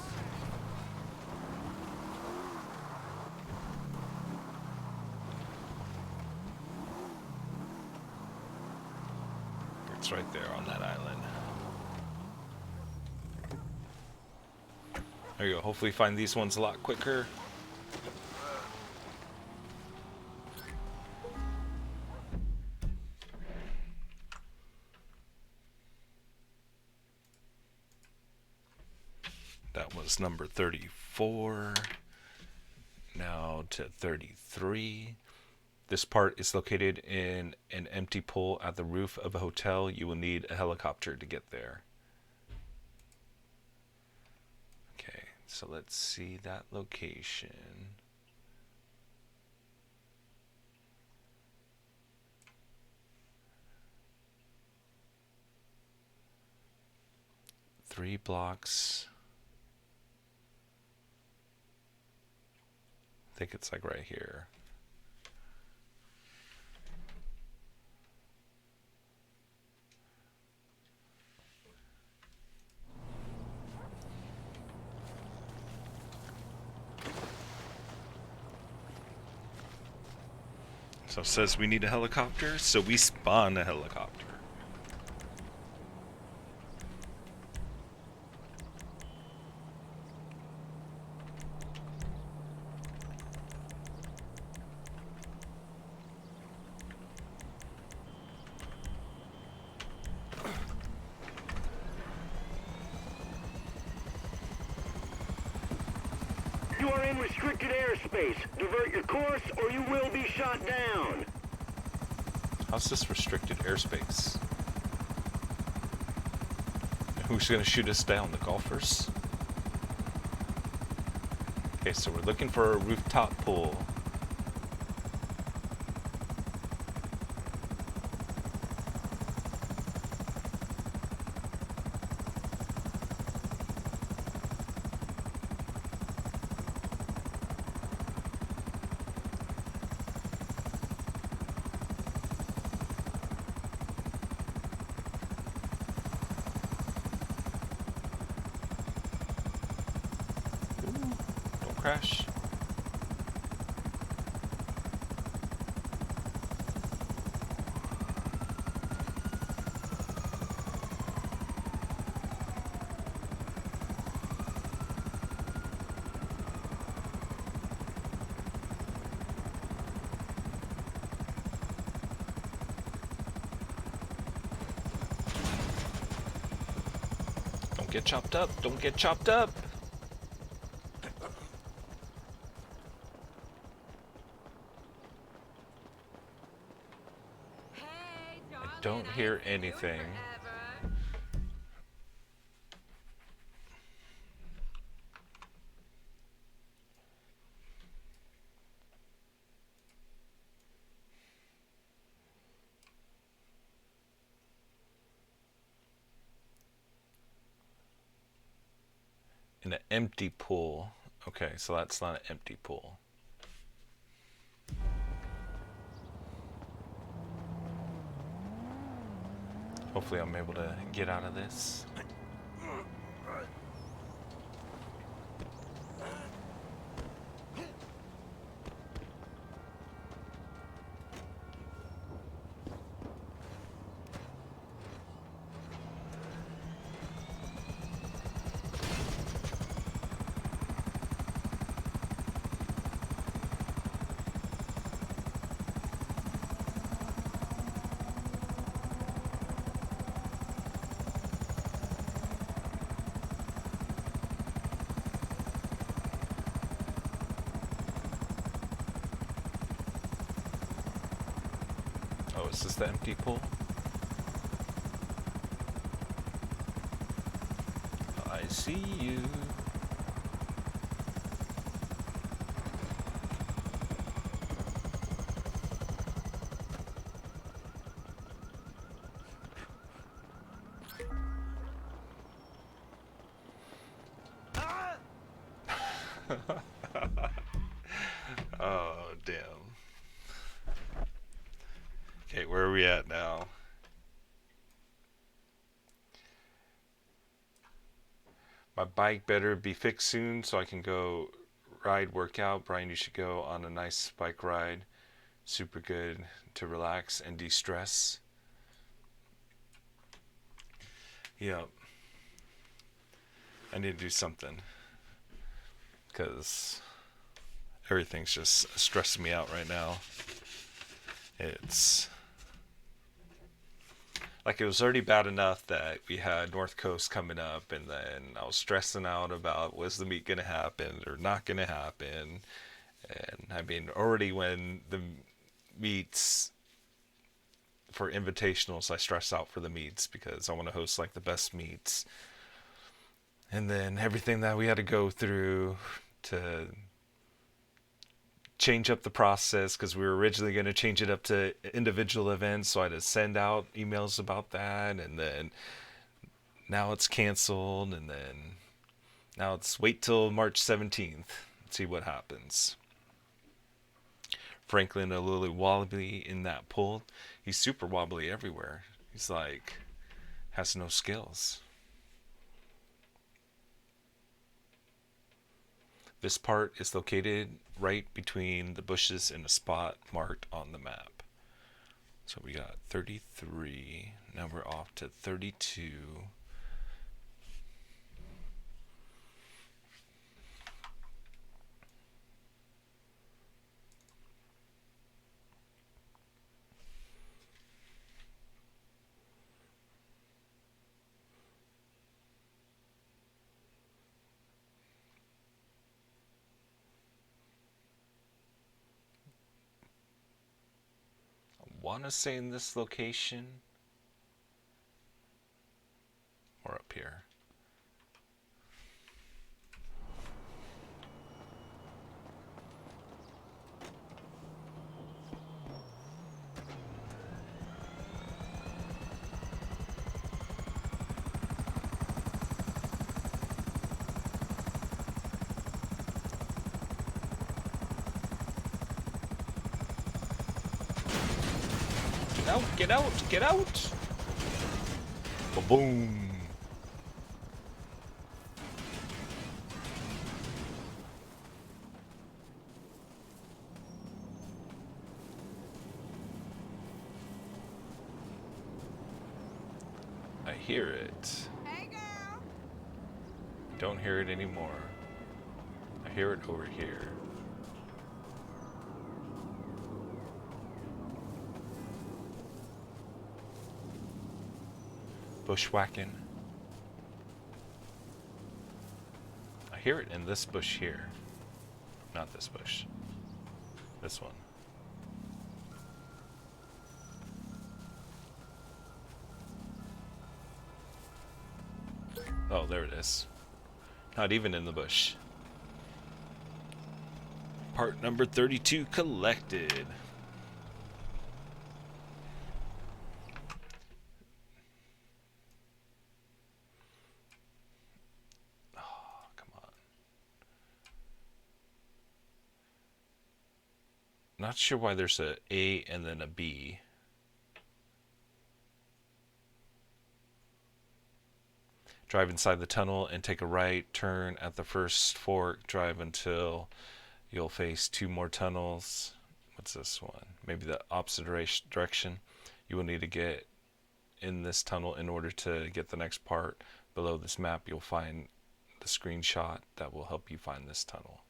It's right there on that island. There you go. Hopefully find these ones a lot quicker. That was number 34. Now to 33. This part is located in an empty pool at the roof of a hotel. You will need a helicopter to get there. Okay, so let's see that location. Three blocks. I think it's like right here. So it says we need a helicopter, so we spawn a helicopter. You are in restricted airspace. Divert your course or you will be shot down. How's this restricted airspace? Who's gonna shoot us down? The golfers? Okay, so we're looking for a rooftop pool. Don't crash. Don't get chopped up. Don't get chopped up. Hey, darling, don't I hear ain't seen you in anything. forever. In an empty pool. Okay, so that's not an empty pool. Hopefully I'm able to get out of this. Oh, is this the empty pool? I see you. Oh, damn. Okay, where are we at now? My bike better be fixed soon so I can go ride, workout. Brian, you should go on a nice bike ride. Super good to relax and de-stress. Yep. I need to do something. Because everything's just stressing me out right now. It's like it was already bad enough that we had North Coast coming up, and then I was stressing out about was the meet going to happen or not going to happen. And I mean, already when the meets for invitationals, I stress out for the meets because I want to host like the best meets. And then everything that we had to go through to change up the process, because we were originally going to change it up to individual events, so I had to send out emails about that, and then now it's canceled, and then now it's wait till March 17th and see what happens. Franklin a little wobbly in that pool. He's super wobbly everywhere. He's like has no skills. This part is located right between the bushes in a spot marked on the map. So we got 33. Now we're off to 32. Want to say in this location or up here. Get out, get out, get out! Ba-boom! I hear it. Hey, girl. Don't hear it anymore. I hear it over here. Bushwhacking. I hear it in this bush here. Not this bush. This one. Oh, there it is. Not even in the bush. Part number 32 collected. Not sure why there's a A and then a B. Drive inside the tunnel and take a right turn at the first fork. Drive until you'll face 2 more tunnels. What's this one? Maybe the opposite direction. You will need to get in this tunnel in order to get the next part. Below this map, you'll find the screenshot that will help you find this tunnel.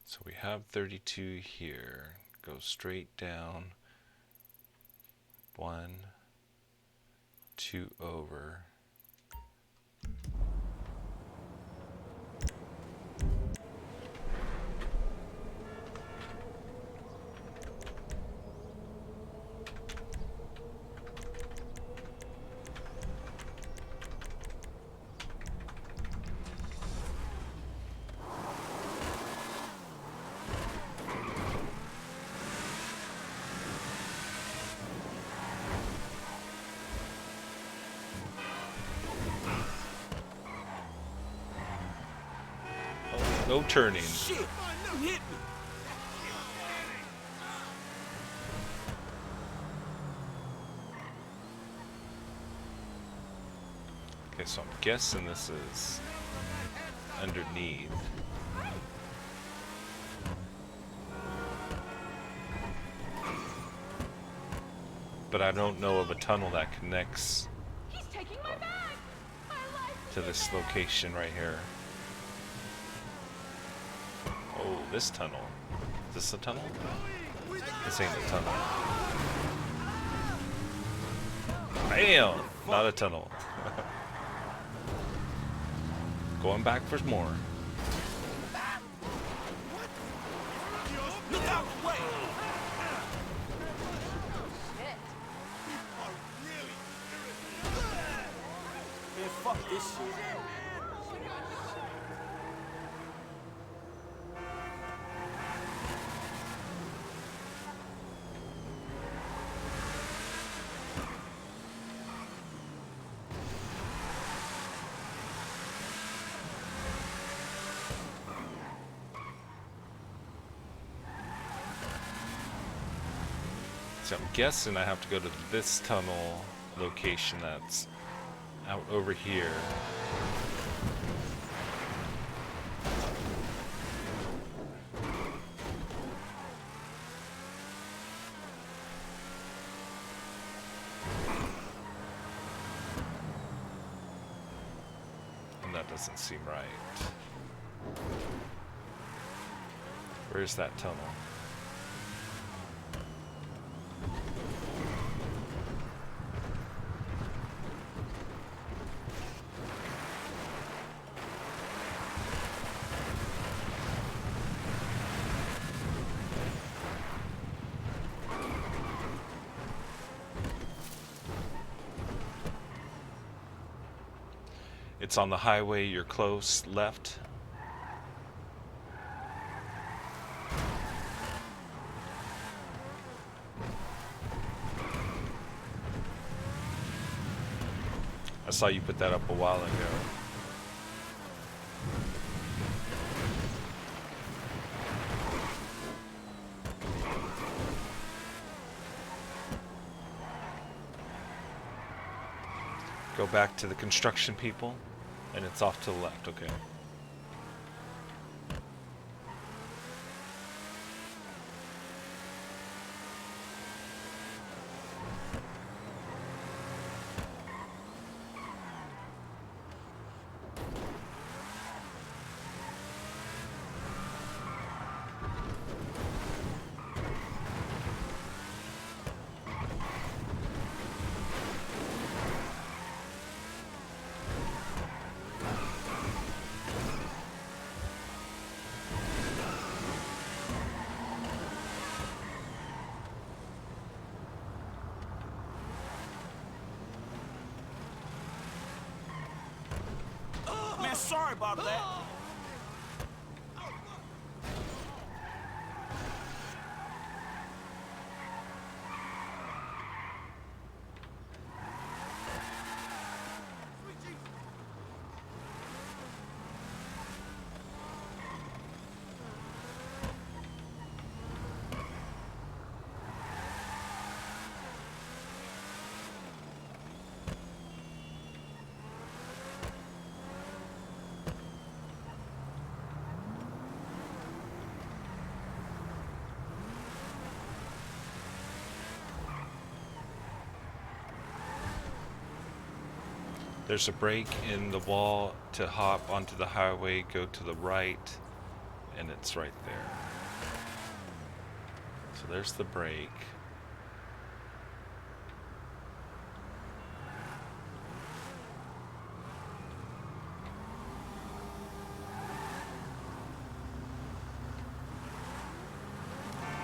So we have 32 here. Go straight down. 1, 2 over. No turning. Shit! You hit me! Okay, so I'm guessing this is underneath. But I don't know of a tunnel that connects He's taking my bag. My life. to this location right here. Oh, this tunnel. Is this a tunnel? This ain't a tunnel. Bam! Not a tunnel. Going back for more. Look out the way! Shit. Man, fuck this shit. So I'm guessing I have to go to this tunnel location that's out over here. And that doesn't seem right. Where's that tunnel? It's on the highway, you're close, left. I saw you put that up a while ago. Go back to the construction people, and it's off to the left, okay. Man, sorry about that. There's a break in the wall to hop onto the highway, go to the right, and it's right there. So there's the brake.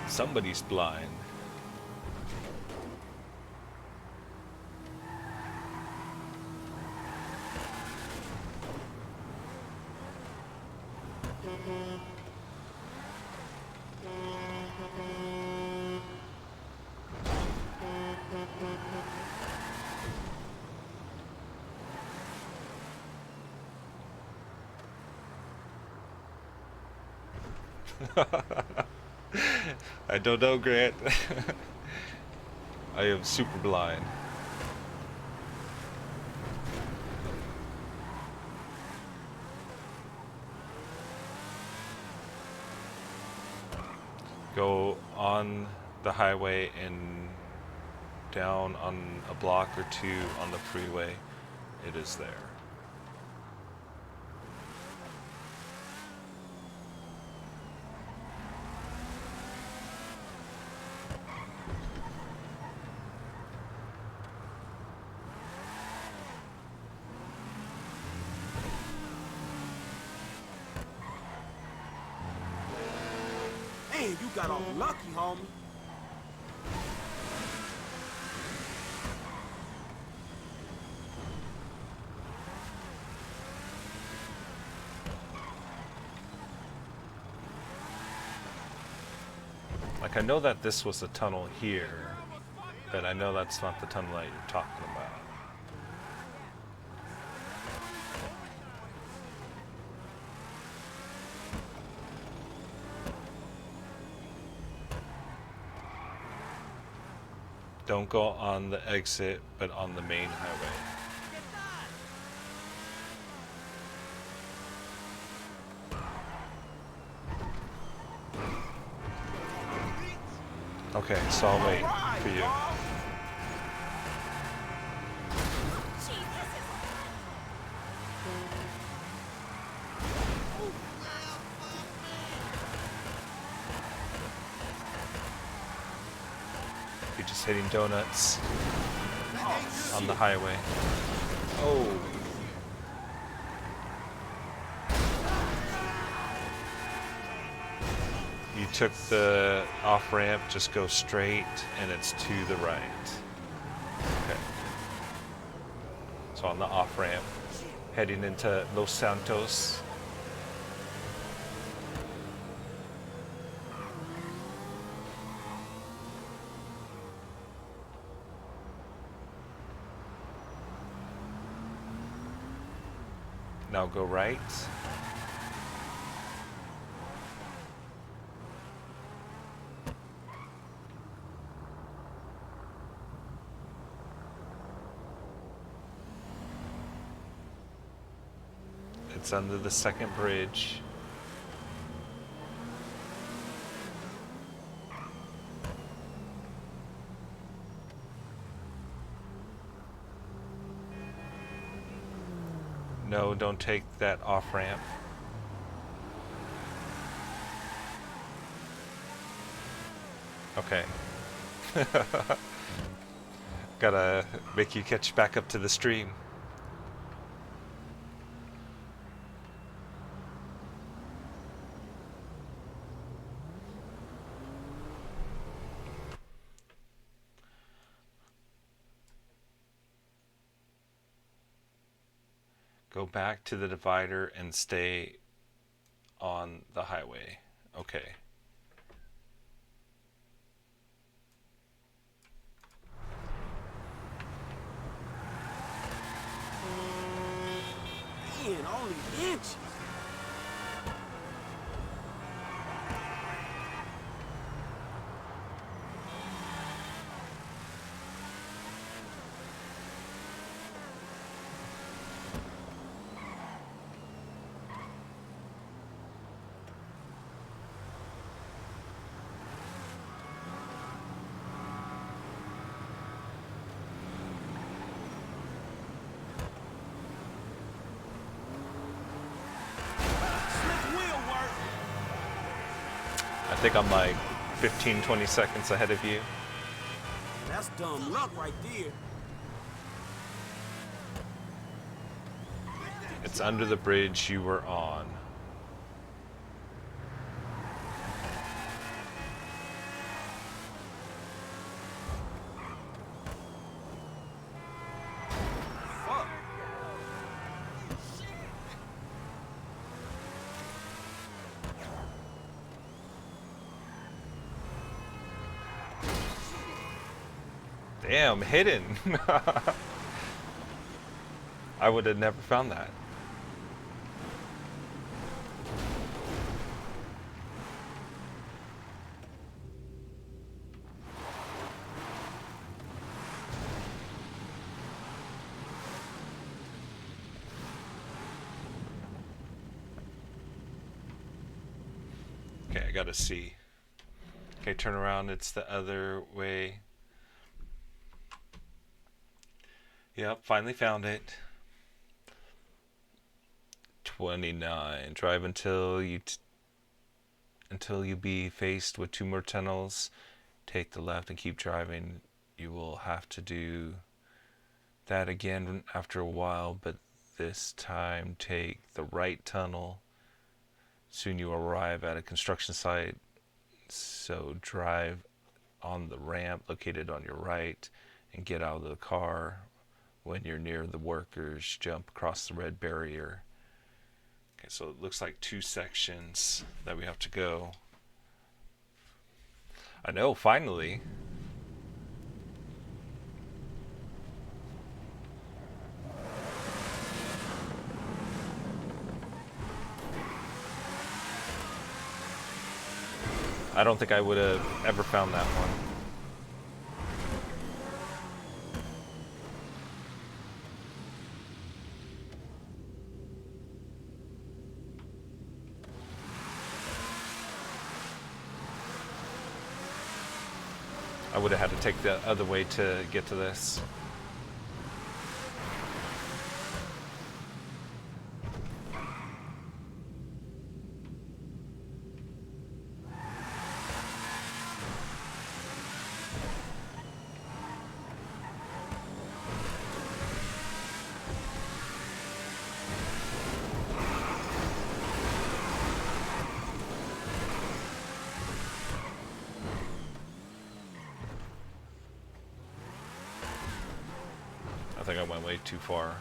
Somebody's blind. I don't know, Grant. I am super blind. Go on the highway and down on a block or two on the freeway. It is there. Man, you got off lucky, homie. Like, I know that this was a tunnel here, but I know that's not the tunnel that you're talking about. Don't go on the exit, but on the main highway. Okay, so I'll wait for you. You're just hitting donuts on the highway. Oh. You took the off-ramp, just go straight, and it's to the right. Okay. So on the off-ramp, heading into Los Santos. Now go right. It's under the second bridge. No, don't take that off-ramp. Okay. Gotta make you catch back up to the stream. Go back to the divider and stay on the highway. Okay. Man, only inches. think I'm like 15, 20 seconds ahead of you. That's dumb luck right there. It's under the bridge you were on. Fuck. Damn, hidden. I would have never found that. Okay, I gotta see. Okay, turn around. It's the other way. Yep, finally found it. 29. Drive until you be faced with 2 more tunnels. Take the left and keep driving. You will have to do that again after a while, but this time take the right tunnel. Soon you arrive at a construction site, so drive on the ramp located on your right and get out of the car. When you're near the workers, jump across the red barrier. Okay, so it looks like 2 sections that we have to go. I know, finally. I don't think I would have ever found that one. I would have had to take the other way to get to this. I think I went way too far.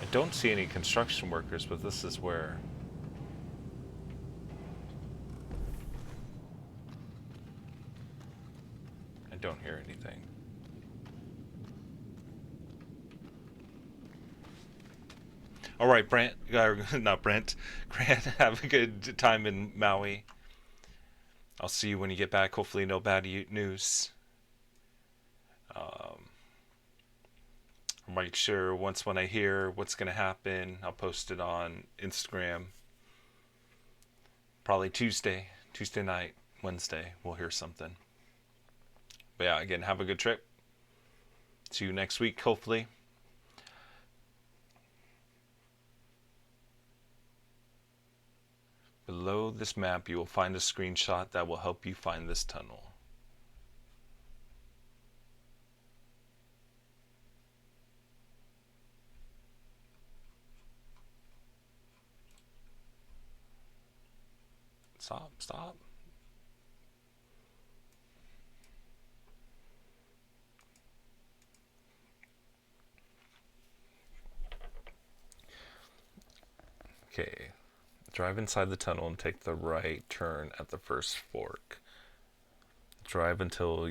I don't see any construction workers, but this is where... I don't hear anything. All right, Brent, not Brent, Grant, have a good time in Maui. I'll see you when you get back. Hopefully no bad news. I'll make sure when I hear what's going to happen, I'll post it on Instagram. Probably Tuesday night, Wednesday, we'll hear something. But yeah, again, have a good trip. See you next week, hopefully. Below this map, you will find a screenshot that will help you find this tunnel. Stop. Okay. Drive inside the tunnel and take the right turn at the first fork. Drive until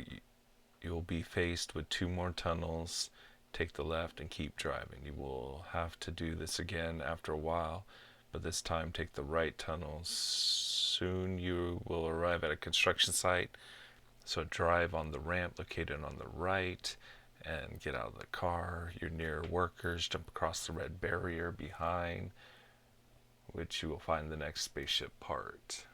you'll be faced with 2 more tunnels. Take the left and keep driving. You will have to do this again after a while, but this time take the right tunnel. Soon you will arrive at a construction site, so drive on the ramp located on the right and get out of the car. You're near workers. Jump across the red barrier behind, which you will find the next spaceship part.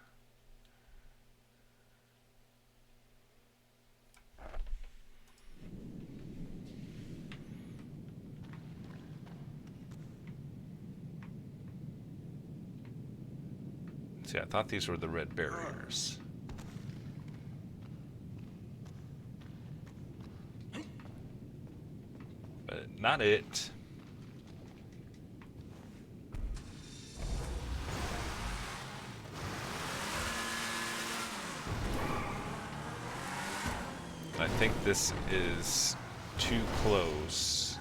See, I thought these were the red barriers. But not it. I think this is too close,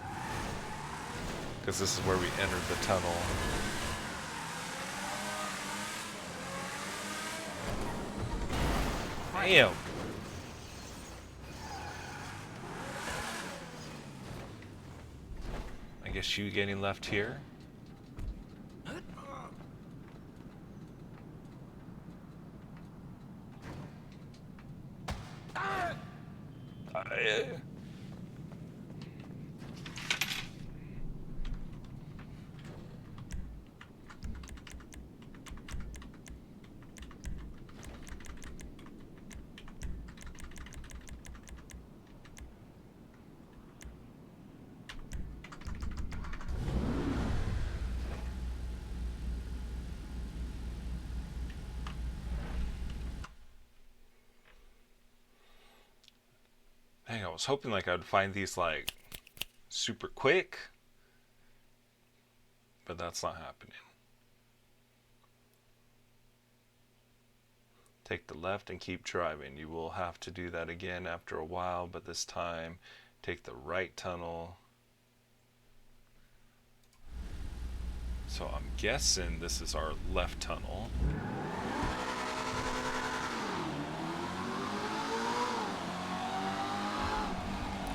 because this is where we entered the tunnel. Damn. I guess you getting left here. Dang, I was hoping like I would find these like super quick, but that's not happening. Take the left and keep driving. You will have to do that again after a while, but this time take the right tunnel. So I'm guessing this is our left tunnel.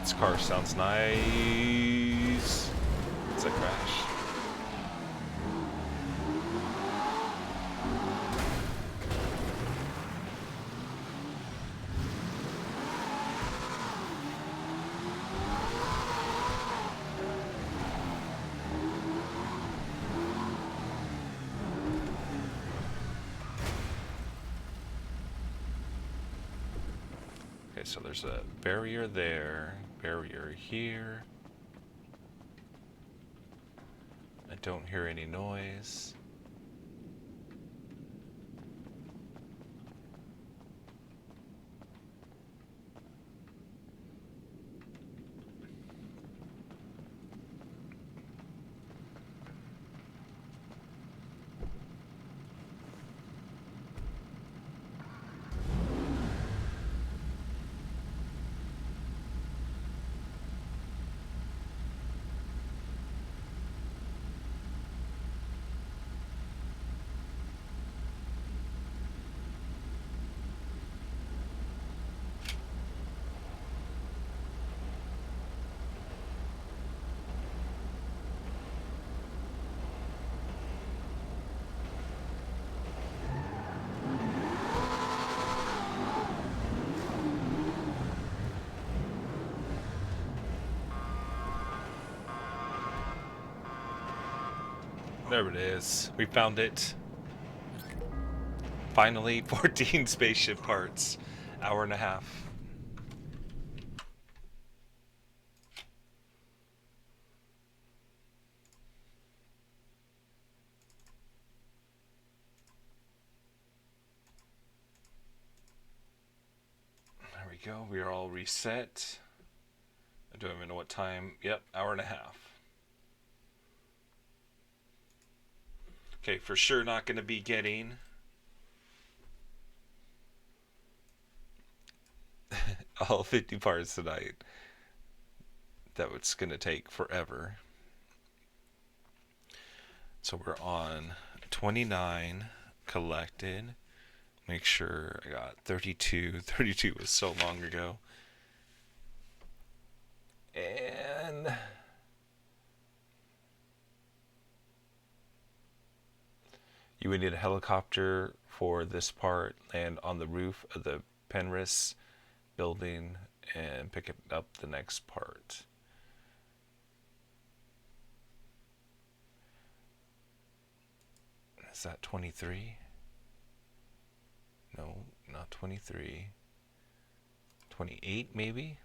This car sounds nice. It's a crash. Okay, so there's a barrier there, barrier here. I don't hear any noise. There it is. We found it. Finally, 14 spaceship parts. Hour and a half. There we go. We are all reset. I don't even know what time. Yep, hour and a half. Okay, for sure not going to be getting all 50 parts tonight. That was going to take forever. So we're on 29 collected. Make sure I got 32. 32 was so long ago. And You would need a helicopter for this part, land on the roof of the Penrith building, and pick it up the next part. Is that 23? No, not 23. 28 maybe?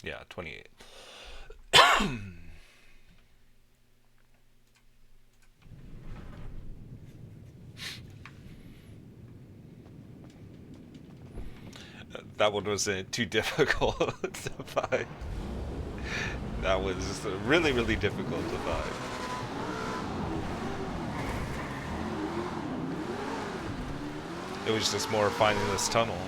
Yeah, 28. That one wasn't too difficult to find. That was really, really difficult to find. It was just more finding this tunnel.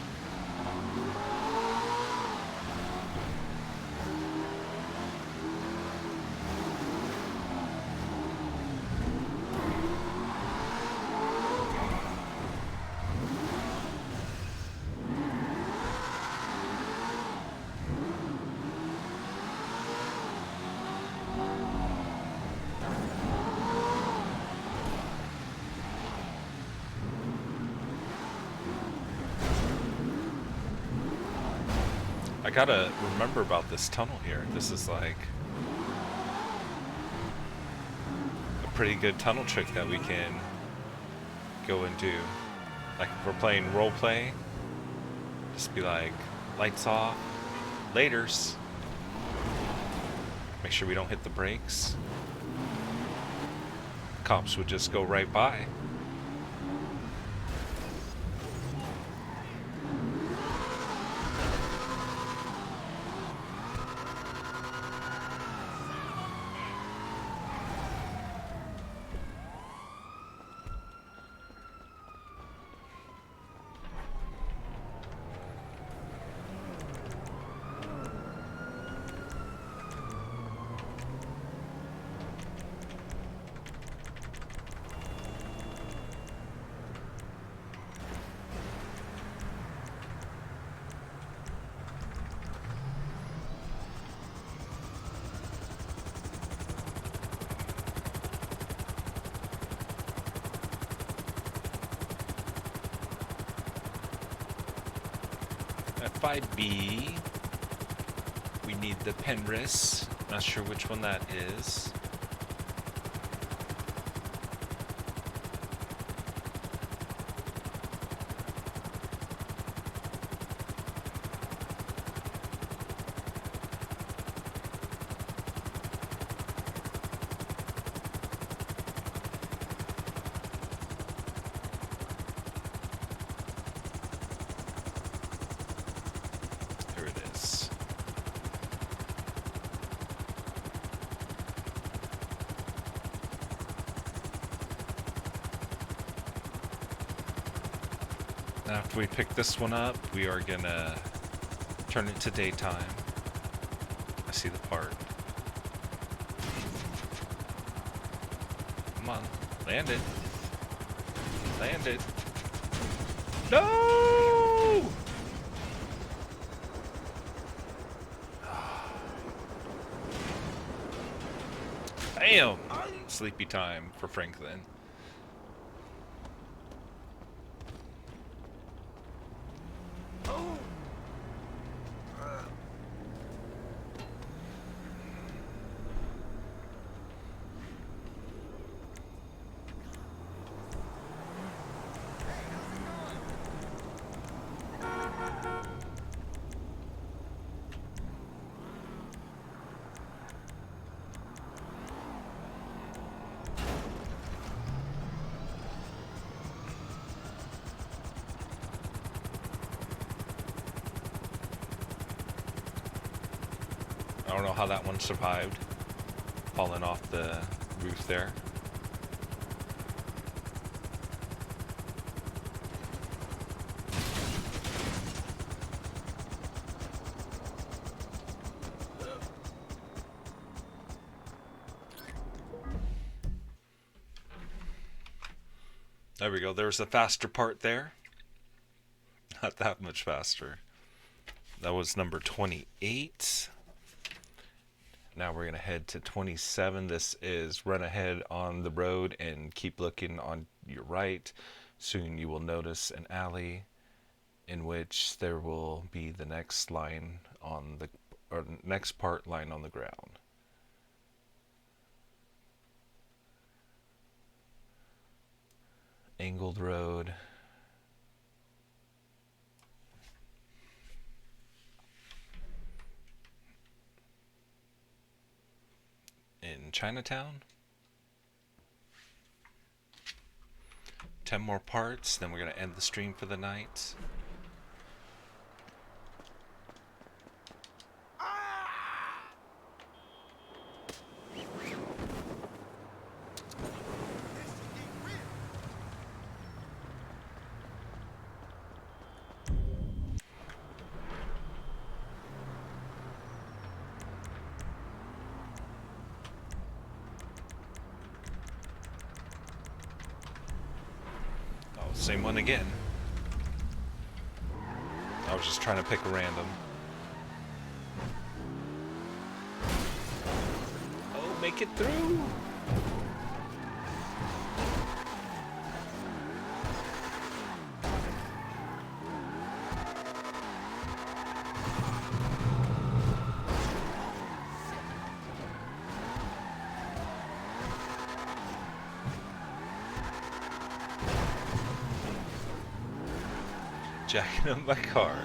I gotta remember about this tunnel here. This is like a pretty good tunnel trick that we can go and do. Like if we're playing roleplay, just be like, lights off, laters. Make sure we don't hit the brakes. Cops would just go right by. At 5B, we need the Penrith. Not sure which one that is. Here it is. After we pick this one up, we are gonna turn it to daytime. I see the part. Come on, land it. Land it. No! Bam! Sleepy time for Franklin. I don't know how that one survived, falling off the roof there. There we go. There's a faster part there. Not that much faster. That was number 28. Now we're going to head to 27. This is run ahead on the road and keep looking on your right. Soon you will notice an alley in which there will be the next line on the, or next part line on the ground. Angled road. In Chinatown. 10 more parts, then we're going to end the stream for the night. Same one again. I was just trying to pick a random. Oh, make it through! Jacking up my car.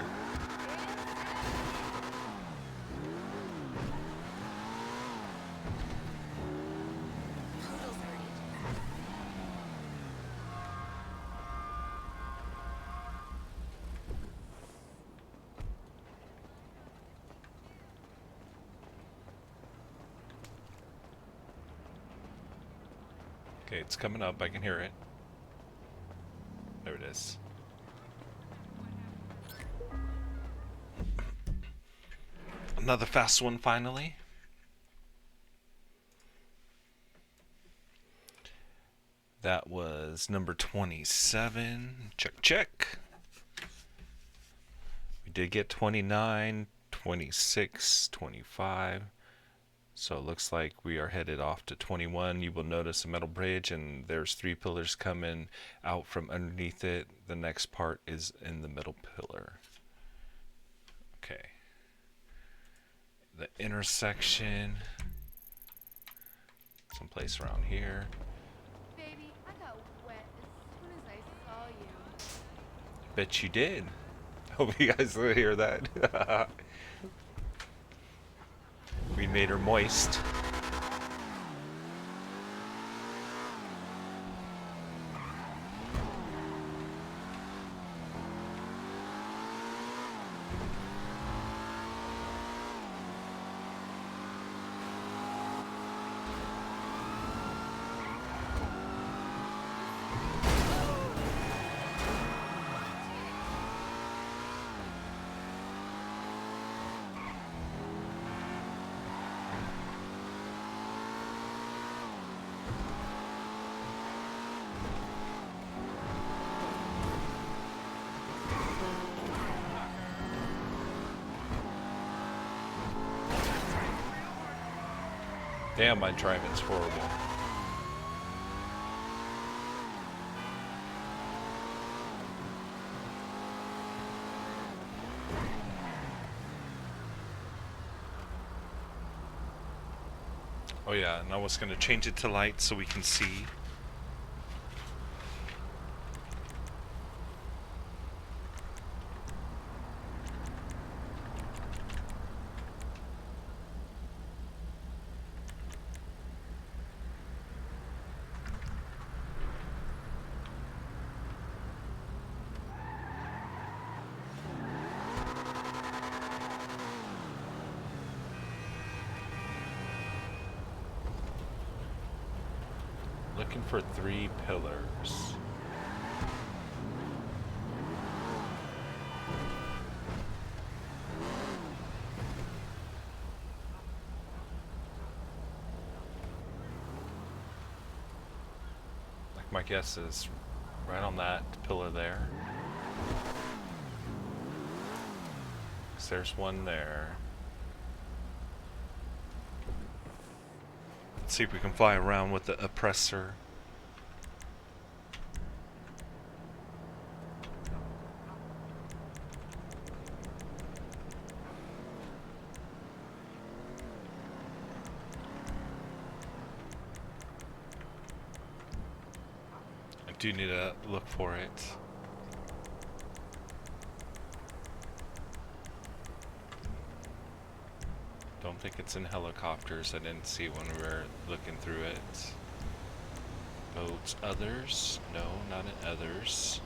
Okay, it's coming up. I can hear it. There it is. Another fast one finally. That was number 27. Check, check. We did get 29, 26, 25. So it looks like we are headed off to 21. You will notice a metal bridge and there's 3 pillars coming out from underneath it. The next part is in the middle pillar. Okay. The intersection, someplace around here. Baby, I got wet as soon as I saw you. Bet you did. Hope you guys will hear that. We made her moist. Damn, my driving's horrible. Oh yeah, and I was going to change it to light so we can see. Looking for 3 pillars. Like my guess is right on that pillar there. 'Cause there's one there. See if we can fly around with the oppressor. I do need to look for it. Don't think it's in helicopters. I didn't see when we were looking through it. Boats, others? No, not in others.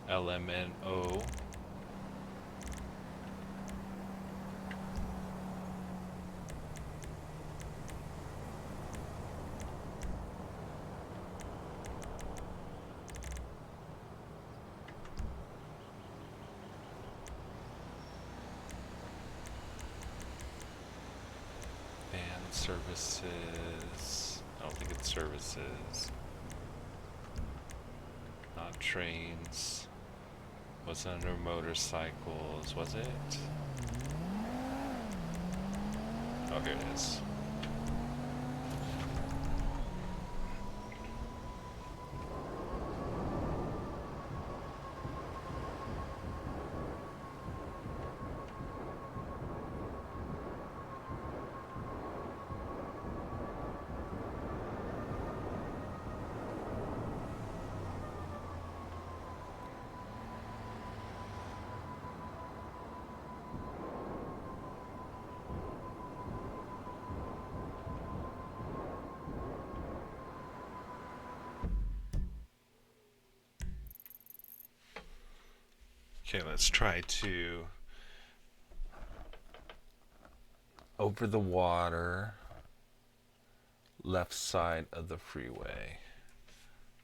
LMNO. Services. I don't think it's services. Not trains. Was under motorcycles, was it? Oh, here it is. Okay, let's try to over the water, left side of the freeway.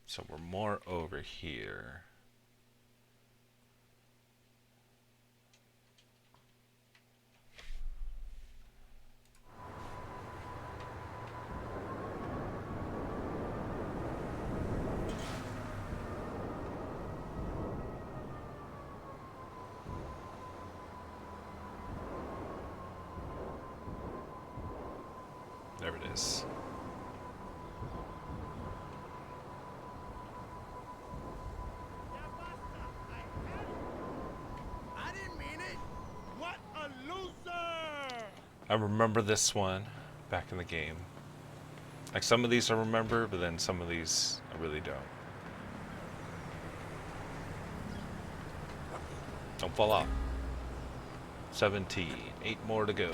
So we're more over here. There it is. I didn't mean it. What a loser! I remember this one back in the game. Like some of these I remember, but then some of these I really don't. Don't fall off. 17. 8 more to go.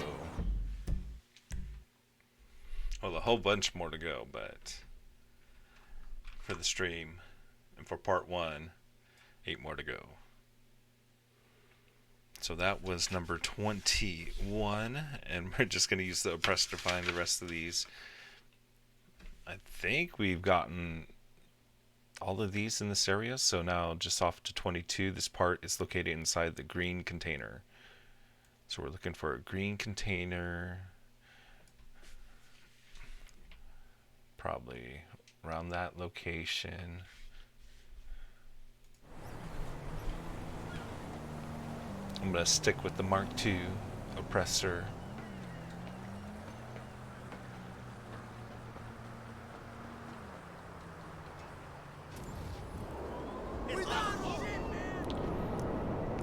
Well, a whole bunch more to go, but for the stream and for part 1, 8 more to go. So that was number 21, and we're just going to use the oppressor to find the rest of these. I think we've gotten all of these in this area, so now just off to 22. This part is located inside the green container. So we're looking for a green container, probably around that location. I'm going to stick with the Mark II oppressor.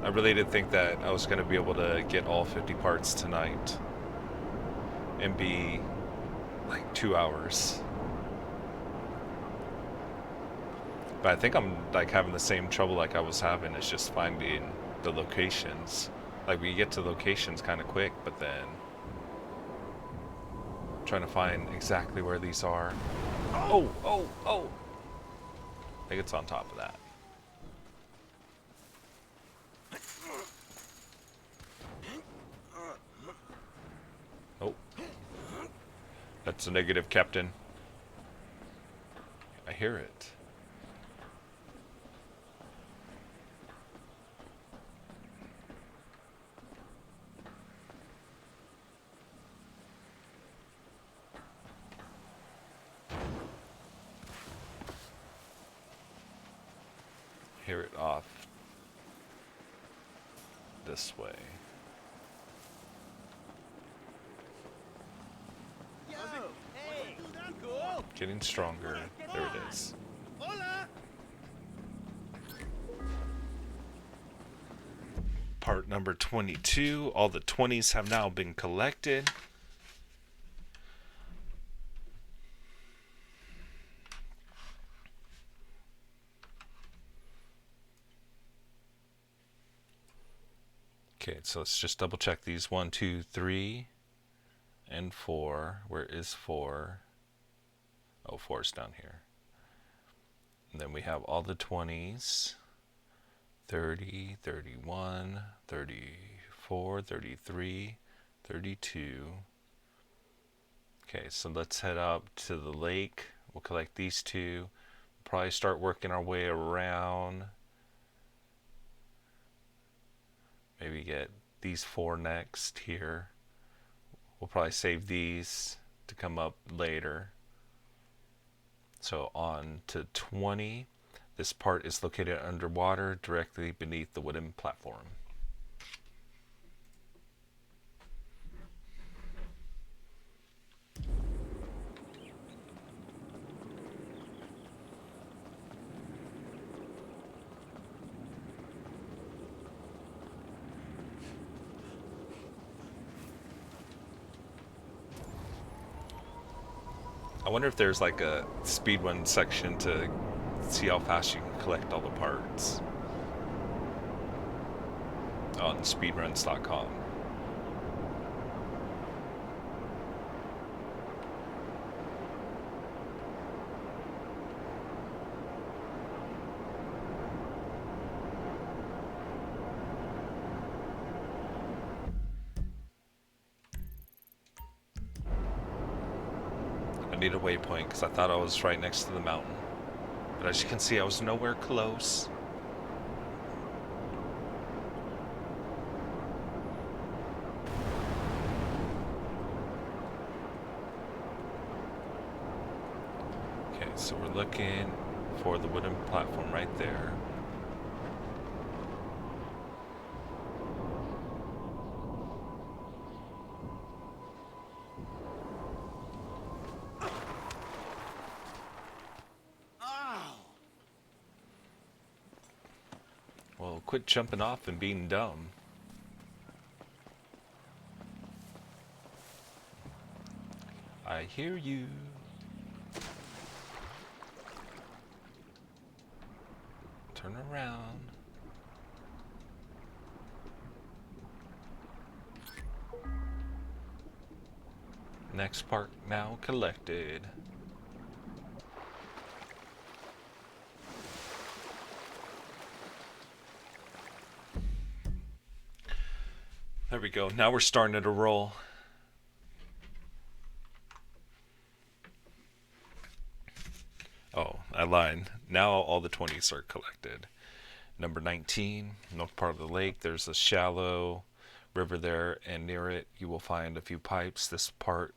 I really did think that I was going to be able to get all 50 parts tonight and be like 2 hours. But I think I'm like having the same trouble like I was having. It's just finding the locations. Like we get to locations kind of quick, but then trying to find exactly where these are. Oh! I think it's on top of that. Oh. That's a negative, Captain. I hear it. Hear it off this way. Getting stronger. There it is. Hola! Part number 22. All the 20s have now been collected. Okay, so let's just double check these. 1, 2, 3, and 4. Where is 4? Oh, 4 is down here. And then we have all the 20s. 30, 31, 34, 33, 32. Okay, so let's head up to the lake. We'll collect these two. Probably start working our way around. Maybe get these 4 next here. We'll probably save these to come up later. So on to 20. This part is located underwater, directly beneath the wooden platform. I wonder if there's like a speedrun section to see how fast you can collect all the parts on speedruns.com. I need a waypoint because I thought I was right next to the mountain. But as you can see, I was nowhere close. Okay, so we're looking for the wooden platform right there. Well, quit jumping off and being dumb. I hear you. Turn around. Next part now collected. There we go. Now we're starting to roll. Oh, I lied. Now all the 20s are collected. Number 19, north part of the lake. There's a shallow river there, and near it you will find a few pipes. This part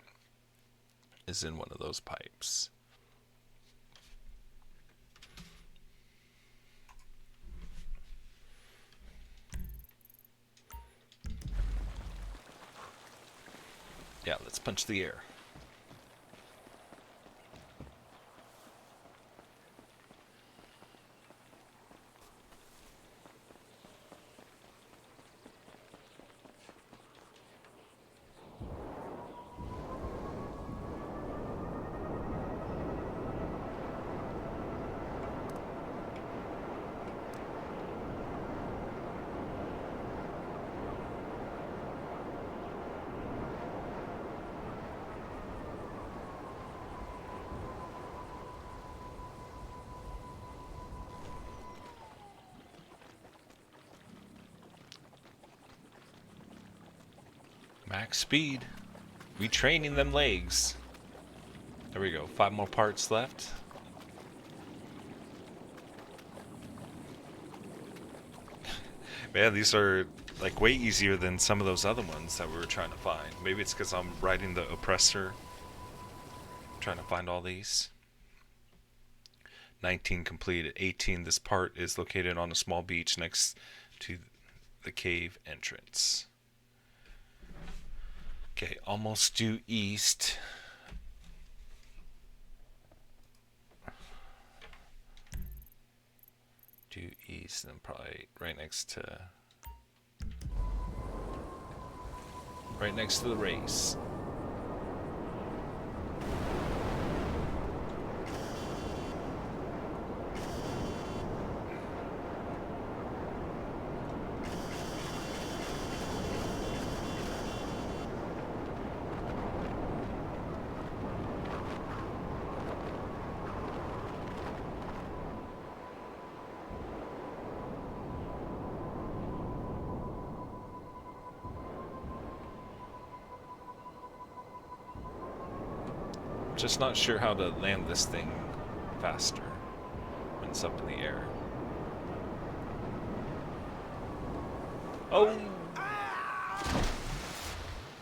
is in one of those pipes. Yeah, let's punch the air. Max speed. Retraining them legs. There we go. 5 more parts left. Man, these are like way easier than some of those other ones that we were trying to find. Maybe it's because I'm riding the oppressor. Trying to find all these. 19 completed. 18. This part is located on a small beach next to the cave entrance. Okay, almost due east. these, and then probably right next to the race. Just not sure how to land this thing faster when it's up in the air. Oh!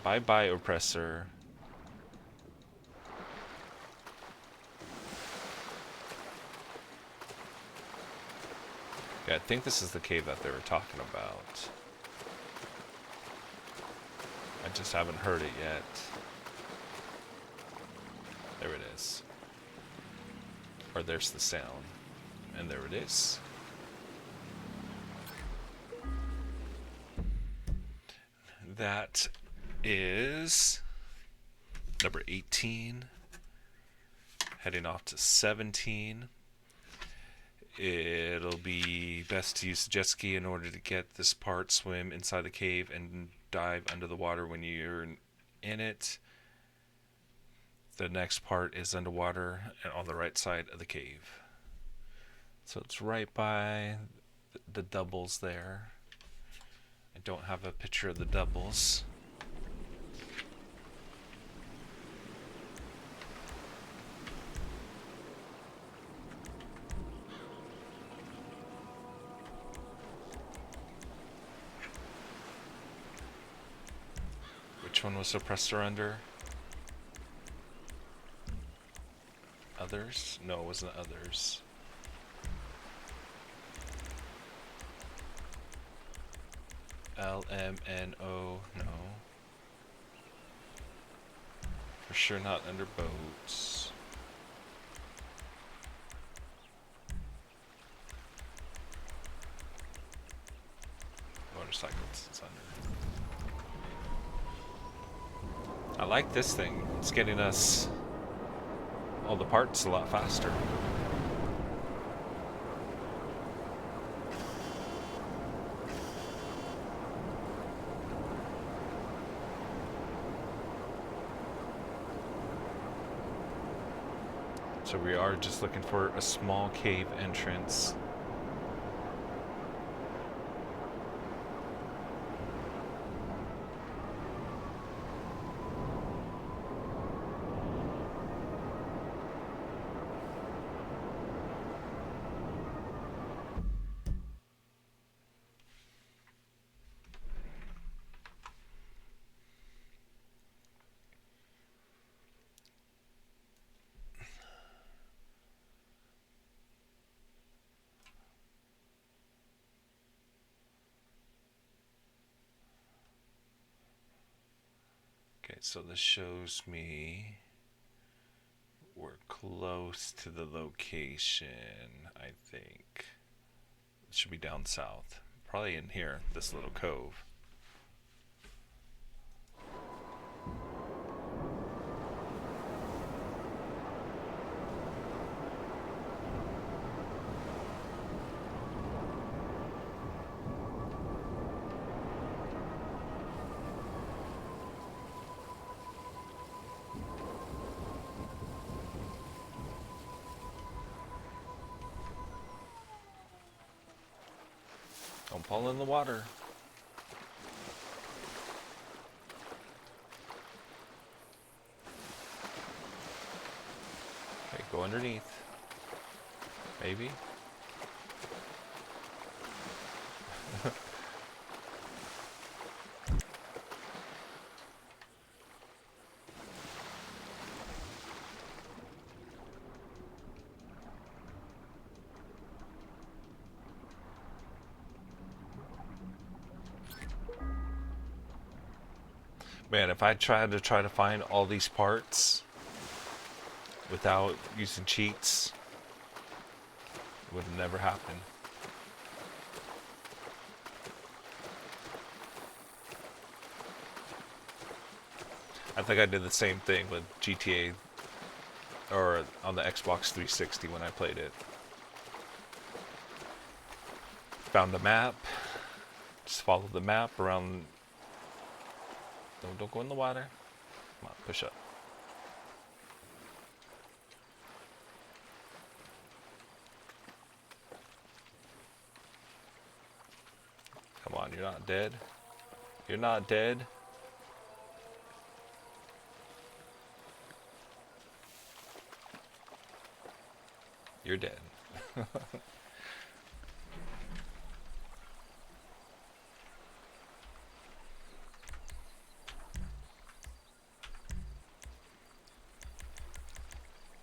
Bye-bye, oppressor. Yeah, I think this is the cave that they were talking about. I just haven't heard it yet. There it is. Or there's the sound. And there it is. That is number 18. Heading off to 17. It'll be best to use the jet ski in order to get this part, swim inside the cave, and dive under the water when you're in it. The next part is underwater and on the right side of the cave. So it's right by the doubles there. I don't have a picture of the doubles. Which one was suppressor under? Others? No, it wasn't others. LMNO, no. For sure not under boats. Motorcycles, it's under. I like this thing. It's getting us all the parts a lot faster. So we are just looking for a small cave entrance. Okay, so this shows me we're close to the location, I think. It should be down south. Probably in here, this little cove. Don't fall in the water. Okay, go underneath. Maybe. Man, if I tried to find all these parts without using cheats, it would never happen. I think I did the same thing with GTA or on the Xbox 360 when I played it. Found a map. Just follow the map around. Don't go in the water. Come on, push up. Come on, you're not dead. You're not dead. You're dead.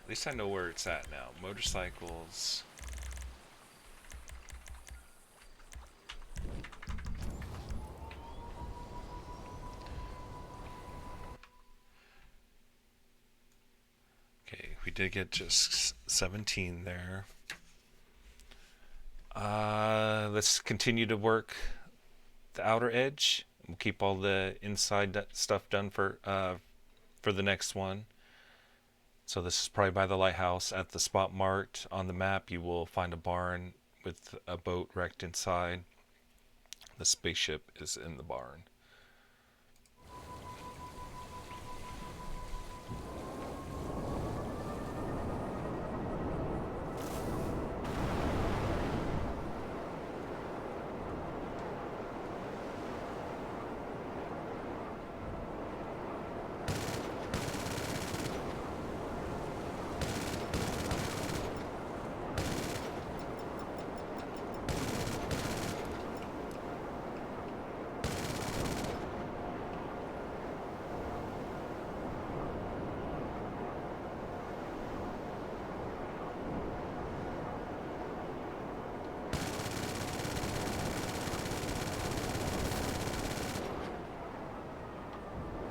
At least I know where it's at now. Motorcycles. Okay, we did get just 17 there. Let's continue to work the outer edge. We'll keep all the inside stuff done for the next one. So this is probably by the lighthouse. At the spot marked on the map, you will find a barn with a boat wrecked inside. The spaceship is in the barn.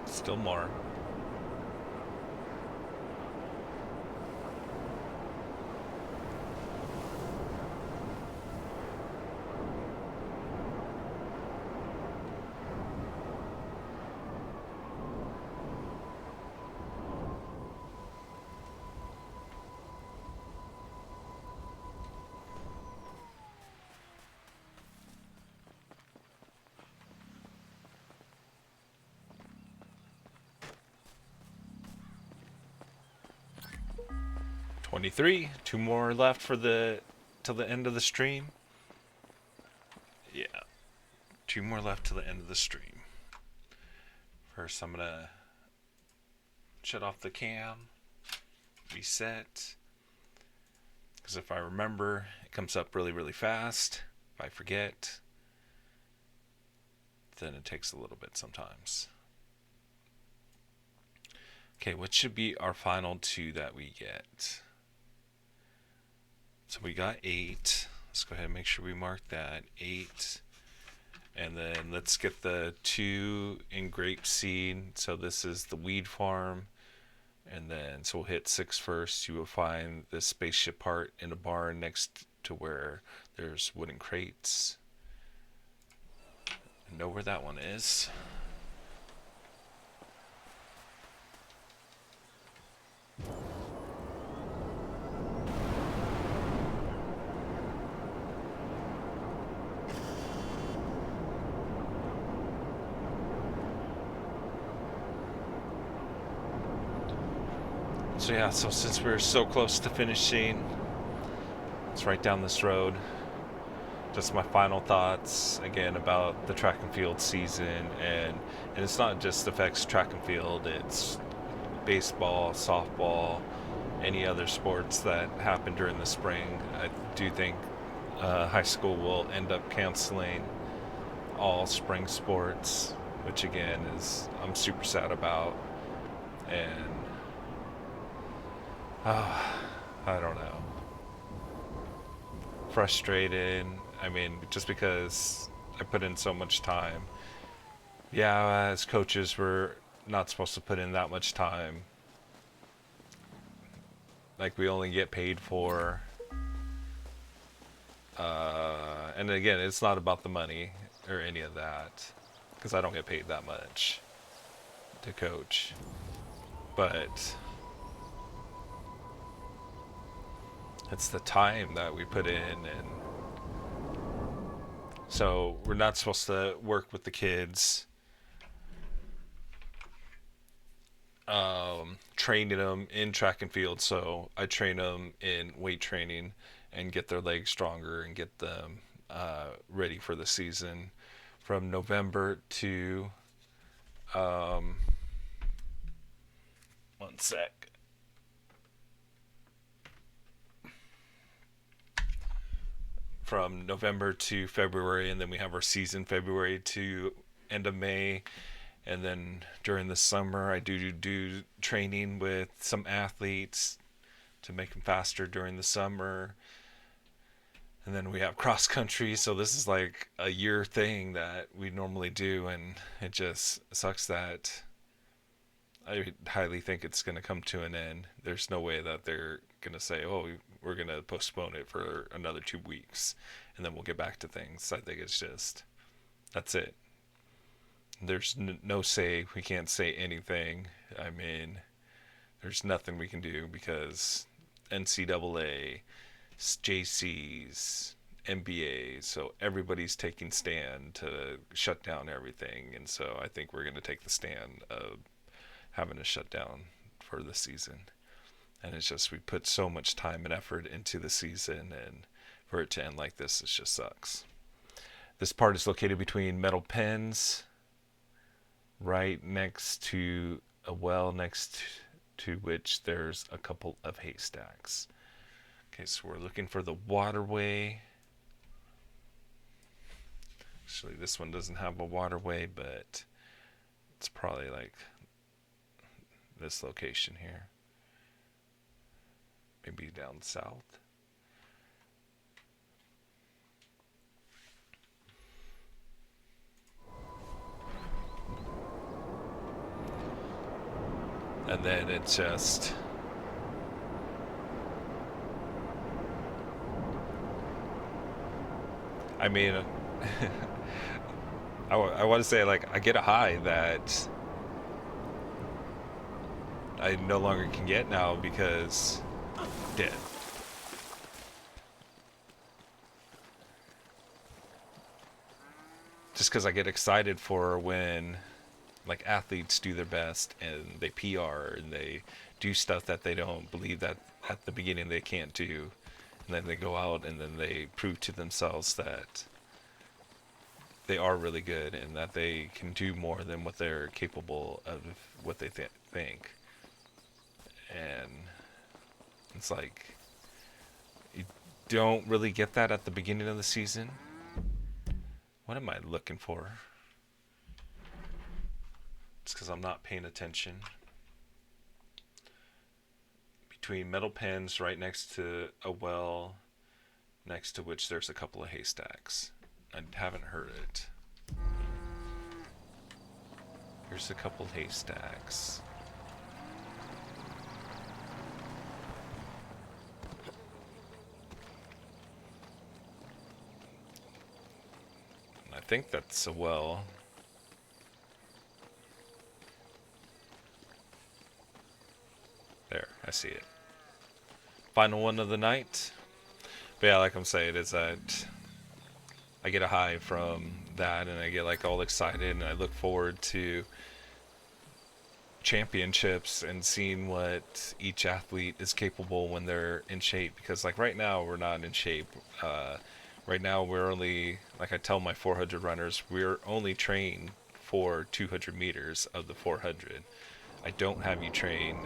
Still more. $23. 2 more left for till the end of the stream. Yeah. 2 more left to the end of the stream. First, I'm gonna shut off the cam, reset, because if I remember, it comes up really, really fast. If I forget, then it takes a little bit sometimes. Okay, what should be our final 2 that we get? So we got 8. Let's go ahead and make sure we mark that 8. And then let's get the 2 in grapeseed. So this is the weed farm. And then, so we'll hit 6 first. You will find this spaceship part in a barn next to where there's wooden crates. I know where that one is. So yeah, so since we're so close to finishing, it's right down this road. Just my final thoughts again about the track and field season, and it's not just affects track and field, it's baseball, softball, any other sports that happen during the spring. I do think high school will end up canceling all spring sports, which again is I'm super sad about. And I don't know. Frustrated. I mean, just because I put in so much time. Yeah, as coaches, we're not supposed to put in that much time. Like, we only get paid for. And again, it's not about the money or any of that, because I don't get paid that much. to coach. But it's the time that we put in, and so we're not supposed to work with the kids, training them in track and field. So I train them in weight training and get their legs stronger and get them ready for the season from November to one sec. From November to February, and then we have our season February to end of May. And then during the summer, I do training with some athletes to make them faster during the summer. And then we have cross country. So this is like a year thing that we normally do. And it just sucks that I highly think it's going to come to an end. There's no way that they're going to say, oh, we're going to postpone it for another 2 weeks and then we'll get back to things. I think it's just, that's it. There's no say. We can't say anything. I mean, there's nothing we can do because NCAA, JCs, NBA, so everybody's taking stand to shut down everything. And so I think we're going to take the stand of having to shut down for the season. And it's just, we put so much time and effort into the season, and for it to end like this, it just sucks. This part is located between metal pens, right next to a well next to which there's a couple of haystacks. Okay, so we're looking for the waterway. Actually, this one doesn't have a waterway, but it's probably like this location here. Maybe down south. And then it just, I mean, I want to say, like, I get a high that I no longer can get now because dead. Just because I get excited for when, like, athletes do their best and they PR and they do stuff that they don't believe that at the beginning they can't do, and then they go out and then they prove to themselves that they are really good and that they can do more than what they're capable of, what they think. And it's like, you don't really get that at the beginning of the season. What am I looking for? It's because I'm not paying attention. Between metal pens right next to a well, next to which there's a couple of haystacks. I haven't heard it. Here's a couple haystacks. I think that's a well. There, I see it. Final one of the night. But yeah, like I'm saying, is that I get a high from that, and I get like all excited, and I look forward to championships and seeing what each athlete is capable when they're in shape. Because like right now, we're not in shape. Right now, we're only, like I tell my 400 runners, we're only trained for 200 meters of the 400. I don't have you train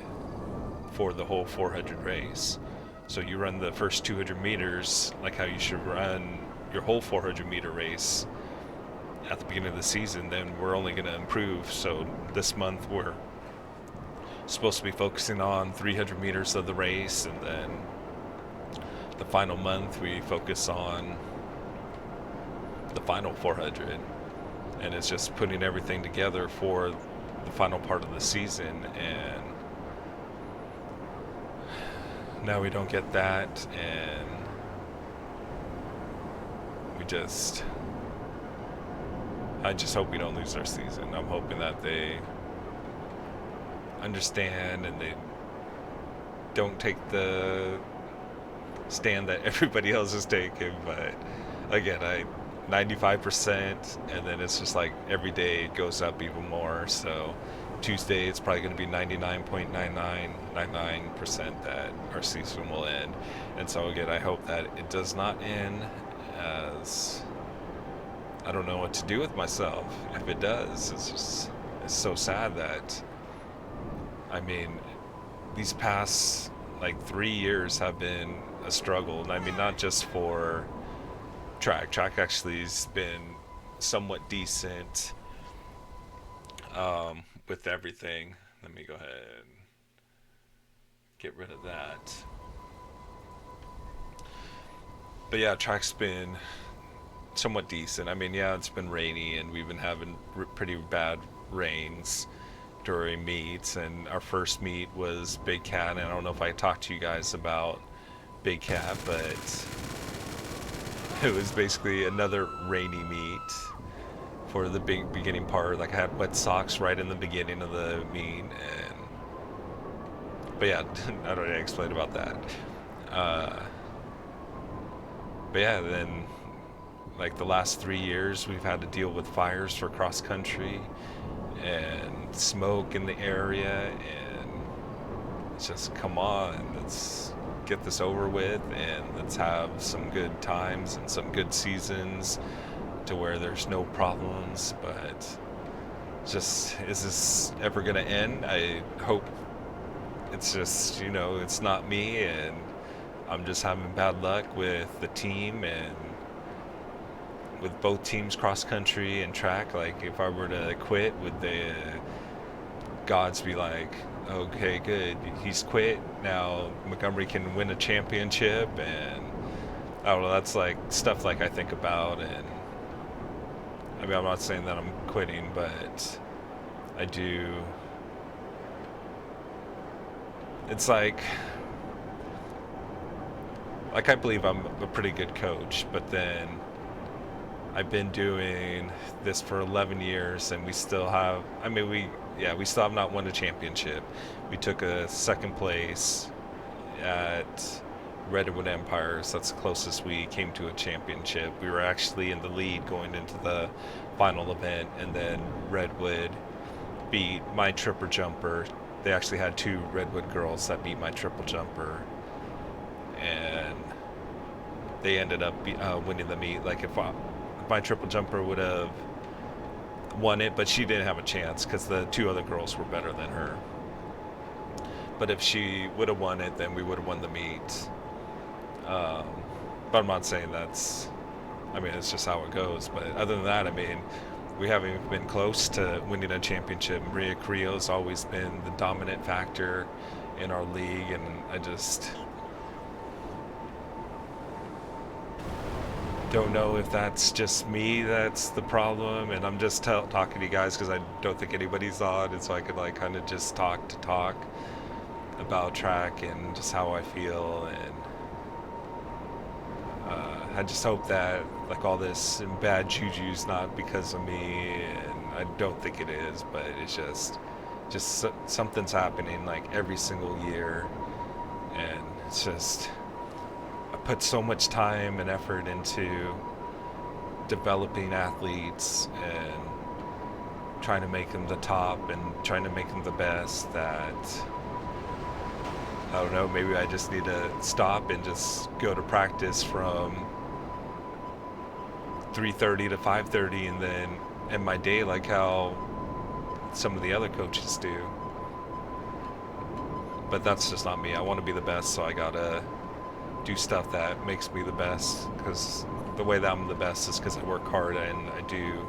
for the whole 400 race. So you run the first 200 meters like how you should run your whole 400 meter race at the beginning of the season, then we're only going to improve. So this month we're supposed to be focusing on 300 meters of the race, and then the final month we focus on the final 400, and it's just putting everything together for the final part of the season. And now we don't get that, and I just hope we don't lose our season. I'm hoping that they understand and they don't take the stand that everybody else is taking. But again, 95%, and then it's just like every day it goes up even more. So Tuesday it's probably going to be 99.9999% that our season will end. And so again, I hope that it does not end, as I don't know what to do with myself if it does. It's so sad that, I mean, these past like 3 years have been a struggle. And I mean, not just for track actually has been somewhat decent with everything. Let me go ahead and get rid of that. But yeah, track's been somewhat decent. I mean, yeah, it's been rainy and we've been having pretty bad rains during meets, and our first meet was Big Cat, and I don't know if I talked to you guys about Big Cat, but it was basically another rainy meet for the big beginning part. Like I had wet socks right in the beginning of the meet, and but yeah, I don't need to explain about that. But yeah, then like the last 3 years we've had to deal with fires for cross country and smoke in the area, and it's just, come on, let's get this over with and let's have some good times and some good seasons to where there's no problems. But just, is this ever gonna end? I hope it's just, you know, it's not me and I'm just having bad luck with the team and with both teams, cross country and track. Like if I were to quit, would the gods be like, okay, good, he's quit, now Montgomery can win a championship? And I don't know, that's like stuff like I think about. And I mean, I'm not saying that I'm quitting, but I do, it's like I believe I'm a pretty good coach, but then I've been doing this for 11 years and we still have, I mean, we still have not won a championship. We took a second place at Redwood Empires. That's the closest we came to a championship. We were actually in the lead going into the final event, and then Redwood beat my triple jumper. They actually had 2 Redwood girls that beat my triple jumper, and they ended up winning the meet. Like if my triple jumper would have won it, but she didn't have a chance because the 2 other girls were better than her. But if she would have won it, then we would have won the meet. But I'm not saying that's, I mean, it's just how it goes. But other than that, I mean, we haven't even been close to winning a championship. Maria Carrillo's always been the dominant factor in our league, and I just don't know if that's just me that's the problem, and I'm just talking to you guys because I don't think anybody's on, and so I could like kind of just talk about track and just how I feel. And I just hope that like all this bad juju's not because of me, and I don't think it is, but it's just something's happening like every single year, and it's just, I put so much time and effort into developing athletes and trying to make them the top and trying to make them the best that, I don't know, maybe I just need to stop and just go to practice from 3:30 to 5:30 and then end my day like how some of the other coaches do. But that's just not me. I want to be the best, so I gotta do stuff that makes me the best, because the way that I'm the best is because I work hard, and I do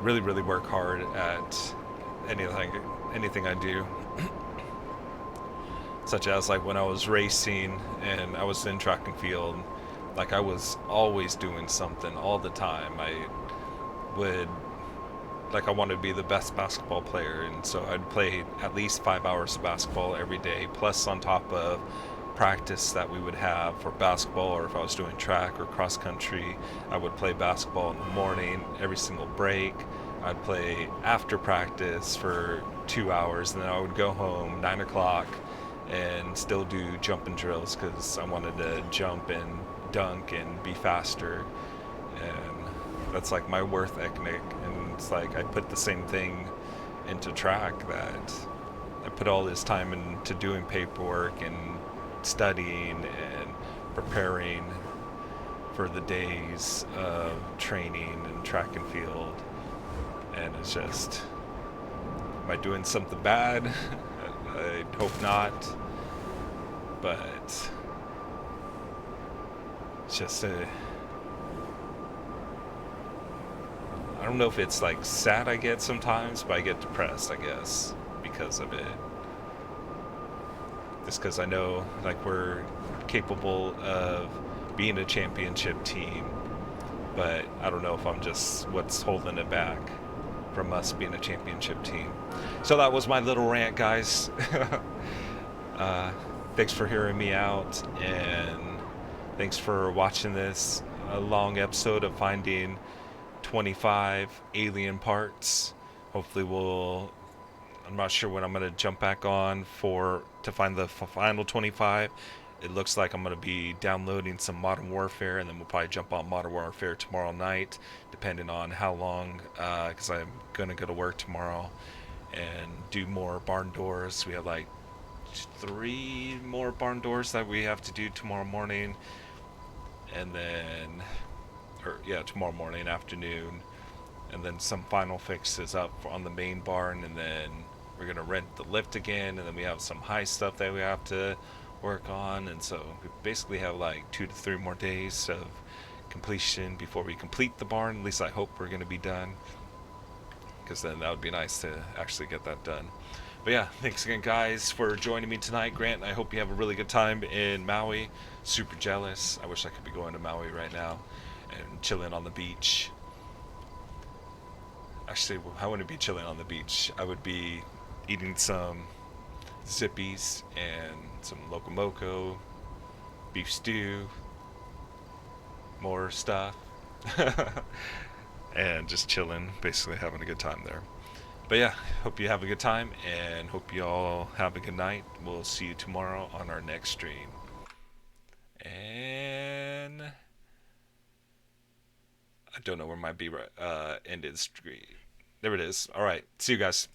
really, really work hard at anything I do. Such as like when I was racing and I was in track and field, like I was always doing something all the time. I wanted to be the best basketball player, and so I'd play at least 5 hours of basketball every day, plus on top of practice that we would have for basketball, or if I was doing track or cross country, I would play basketball in the morning every single break. I'd play after practice for 2 hours, and then I would go home 9 o'clock and still do jumping drills because I wanted to jump and dunk and be faster. And that's like my worth ethic. And it's like I put the same thing into track, that I put all this time into doing paperwork and studying and preparing for the days of training and track and field. And it's just, am I doing something bad? I hope not, but it's just I don't know if it's like sad I get sometimes, but I get depressed, I guess, because of it. Just because I know like we're capable of being a championship team, but I don't know if I'm just what's holding it back from us being a championship team. So that was my little rant, guys. Thanks for hearing me out, and thanks for watching this long episode of finding 25 alien parts. Hopefully I'm not sure when I'm going to jump back on to find the final 25. It looks like I'm going to be downloading some Modern Warfare, and then we'll probably jump on Modern Warfare tomorrow night, depending on how long, because I'm going to go to work tomorrow and do more barn doors. We have like 3 more barn doors that we have to do tomorrow morning, and then, tomorrow morning, afternoon, and then some final fixes up on the main barn, and then we're going to rent the lift again, and then we have some high stuff that we have to work on, and so we basically have like 2 to 3 more days of completion before we complete the barn. At least I hope we're going to be done, because then that would be nice to actually get that done. But yeah, thanks again, guys, for joining me tonight. Grant, I hope you have a really good time in Maui. Super jealous. I wish I could be going to Maui right now and chilling on the beach. Actually, I wouldn't be chilling on the beach. I would be eating some zippies and some locomoco, beef stew, more stuff, and just chilling, basically having a good time there. But yeah, hope you have a good time, and hope you all have a good night. We'll see you tomorrow on our next stream. And I don't know where my ended stream. There it is. All right, see you guys.